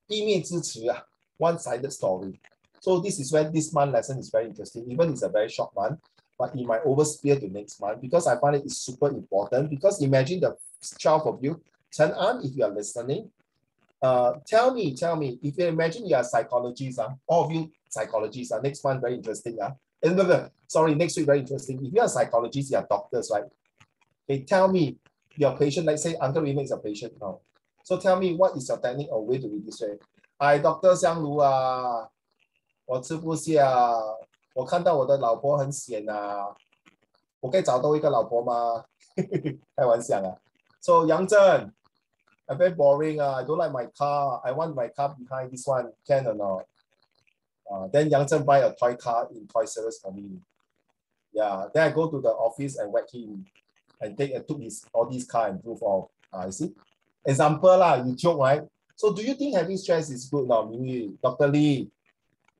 一面之词 one-sided story. So this is where this month lesson is very interesting. Even it's a very short one, but it might overspill to next month because I find it is super important. Because imagine the 12 of you, Chen An, if you are listening, tell me, if you imagine you are psychologists, all of you psychologists, next month very interesting. Sorry, next week very interesting. If you are psychologists, you are doctors, right? Okay, tell me your patient, like say Uncle Raymond is a patient now. So tell me what is your technique or way to reduce stress? Dr. Xiangru 我吃不下，我看到我的老婆很闲我可以找到一个老婆吗？开玩笑So Yang Zhen, I'm very boring. I don't like my car. I want my car behind this one. Can or not? Then Yang Zhen buy a toy car in Toy Service for me. Yeah. Then I go to the office and whack him and took all these car and drove off. You see? Example you joke, right? So do you think having stress is good now, Mingyu? Dr. Lee,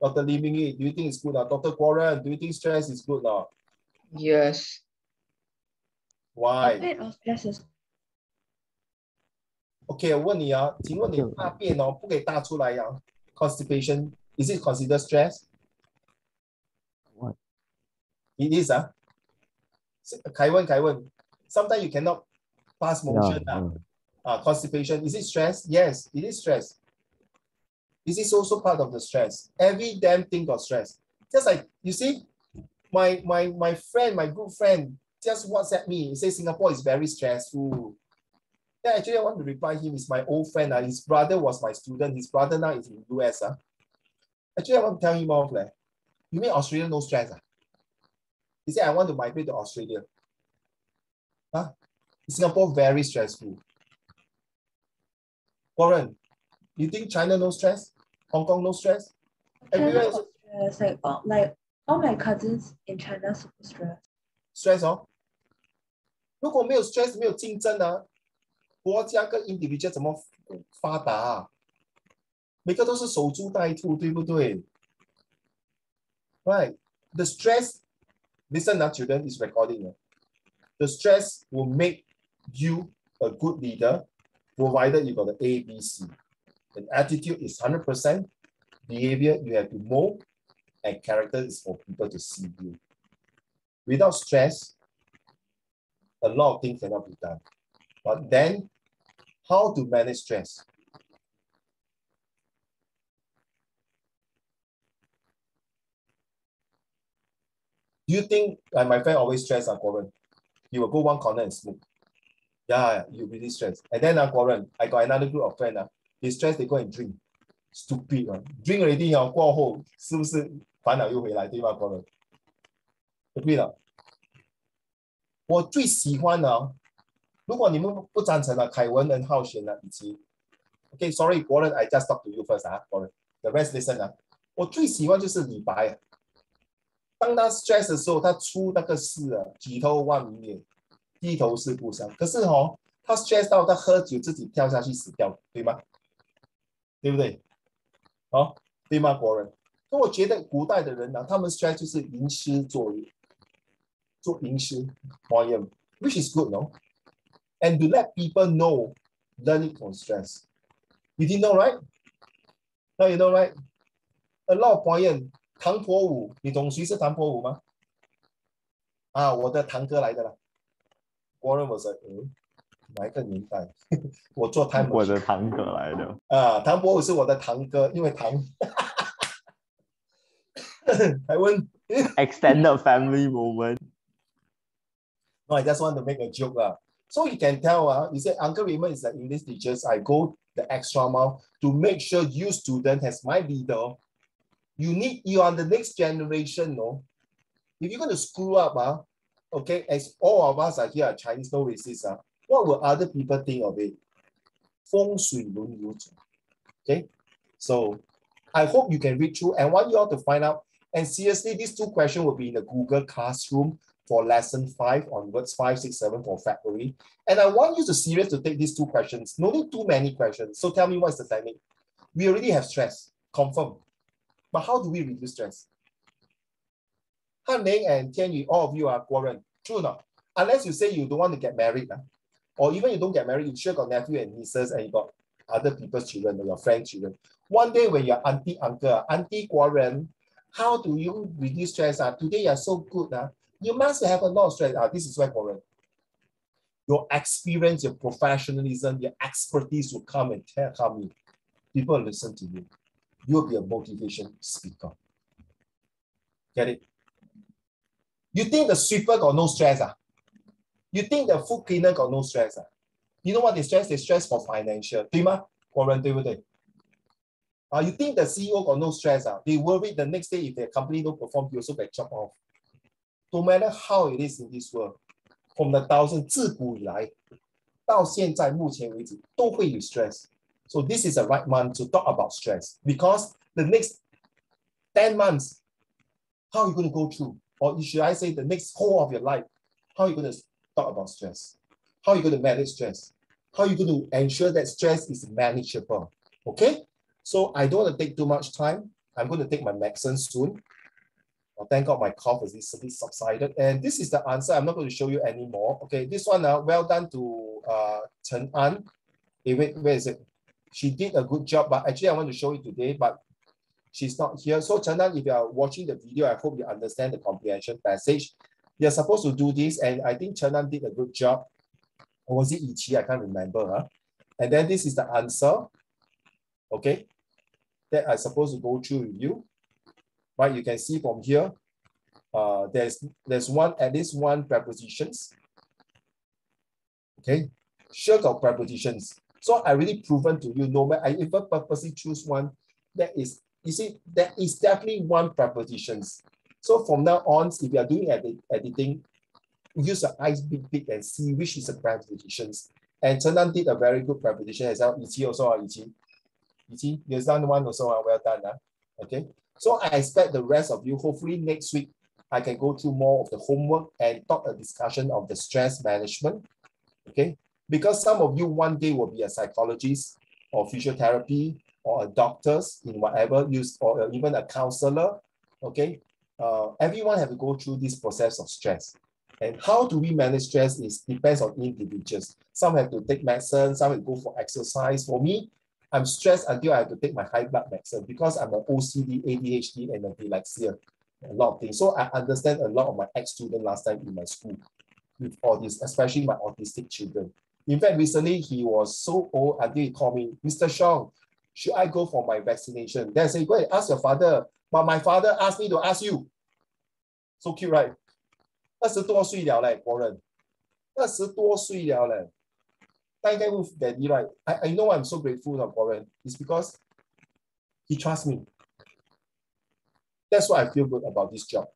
Mingyu, do you think it's good now? Dr. Guoren, do you think stress is good now? Yes. Why? A bit of stress is Okay, 我问你请问你大便不给大出来constipation, is it considered stress? What? It is, Kai Wen, sometimes you cannot pass motion. Constipation, is it stress? Yes, it is stress. This is also part of the stress. Every damn thing got stress. Just like, you see, my friend, my good friend, just WhatsApp me. He says Singapore is very stressful. Yeah, actually, I want to reply him. He's my old friend. His brother was my student. His brother now is in the US. Actually, I want to tell him off. You mean Australia no stress? He said, I want to migrate to Australia. Singapore very stressful. Warren, you think China no stress? Hong Kong no stress? China Everywhere got stress, like all my cousins in China super stressed. stress 哦。如果没有 stress， 没有竞争啊，国家跟 individual 怎么发达啊？每个都是守株待兔，对不对 ？Right, the stress. Listen, children is recording. The stress will make you a good leader, provided you got the A, B, C. The attitude is 100%. Behavior you have to mold, and character is for people to see you. Without stress, a lot of things cannot be done. But then, how to manage stress? Do you think, like my friend always stress Goran, he will go one corner and smoke. Yeah, you really stress. And then Goran, I got another group of friends, they stress, they go and drink. Stupid one. Drink already 过后是不是烦恼又回来，对吗 Goran？ 对了，我最喜欢的，如果你们不赞成凯文很好选以及 OK, sorry, Goran, I just talk to you first, Goran. The rest listen 我最喜欢就是李白。当他 stress 的时候，他出那个诗举头望明月，低头思故乡。可是他 stress 到他喝酒自己跳下去死掉，对吗？对不对？对吗，国人？那我觉得古代的人他们 stress 就是吟诗作乐，做吟诗 poem, which is good, no? And to let people know, learn it from stress. You didn't know, right? Now you know, right? A lot of poem. 唐伯虎，你懂谁是唐伯虎吗？我的堂哥来的啦。国人我说，哪一个年代？我做 time machine。我的堂哥来的。唐伯虎是我的堂哥，因为唐。I won't extended family moment. No, I just want to make a joke So you can tell you say Uncle Raymond is an English teacher. I go the extra mile to make sure you student as my leader. You are the next generation, no? If you're going to screw up, okay, as all of us are here, Chinese, no racist, what will other people think of it? 风水轮流转. Okay, so I hope you can read through and want you all to find out. And seriously, these two questions will be in the Google Classroom for lesson 5 onwards, 5, 6, 7 for February. And I want you to serious to take these two questions. No need too many questions. So tell me what's the technique. We already have stress, confirm. But how do we reduce stress? Han Ling and Tian Yu, all of you are Guoren. True or not? Unless you say you don't want to get married, or even you don't get married, you sure got nephew and nieces and you got other people's children or your friends' children. One day when you're auntie, uncle, auntie Guoren, how do you reduce stress? Today you're so good. You must have a lot of stress. This is why Guoren. Your experience, your professionalism, your expertise will come and tell me. People listen to you. You'll be a motivation speaker. Get it? You think the sweeper got no stress? You think the food cleaner got no stress? You know what they stress? They stress for financial. 对吗？国人对不对？You think the CEO got no stress? They worry the next day if their company don't perform, you also get chopped off. No matter how it is in this world, from the 1000自古以来到现在目前为止都会有 stress. So this is the right month to talk about stress because the next 10 months, how are you going to go through? Or should I say the next whole of your life, how are you going to talk about stress? How are you going to manage stress? How are you going to ensure that stress is manageable? Okay? So I don't want to take too much time. I'm going to take my medicine soon. Thank God my cough is a bit subsided. And this is the answer. I'm not going to show you anymore. Okay, this one, well done to Chen An. Hey, wait, where is it? She did a good job, but actually I want to show it today, but she's not here. So Chen An, if you are watching the video, I hope you understand the comprehension passage. You're supposed to do this, and I think Chen An did a good job. Or was it Ichi? I can't remember. And then this is the answer. Okay, that I'm supposed to go through with you. Right, you can see from here, there's at least one prepositions. Okay, sure got prepositions. So I really proven to you, no matter I even purposely choose one, that is, you see, that is definitely one prepositions. So from now on, if you are doing editing, use your eyes big and see which is the prepositions. And Chenan did a very good presentation as well. Ichi also, Ichi, you've done one also, well done. Okay, so I expect the rest of you, hopefully next week, I can go through more of the homework and talk a discussion of the stress management. Okay, because some of you one day will be a psychologist or physiotherapy or a doctors in whatever use, or even a counselor. Okay, everyone have to go through this process of stress. And how do we manage stress is depends on individuals. Some have to take medicine, some have to go for exercise. For me, I'm stressed until I have to take my high blood medicine because I'm an OCD, ADHD, and a dyslexia, a lot of things. So I understand a lot of my ex-students last time in my school with all this, especially my autistic children. In fact, recently he was so old until he called me, Mr. Shong, should I go for my vaccination? Then I say, go and ask your father. But my father asked me to ask you. So cute, right? 20多岁了嘞，国人，20多岁了嘞，他应该问 Daddy, right? I know I'm so grateful to 国人. It's because he trusts me. That's why I feel good about this job.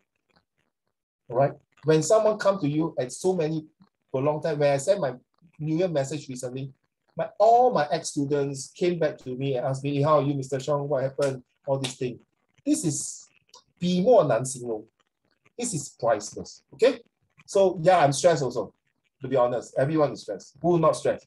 All right? When someone comes to you and so many for a long time, when I sent my New Year message recently, all my ex-students came back to me and asked me, how are you, Mr. Shong? What happened? All these things. This is 笔墨难形容. This is priceless. Okay? So yeah, I'm stressed also. To be honest, everyone is stressed. Who not stressed?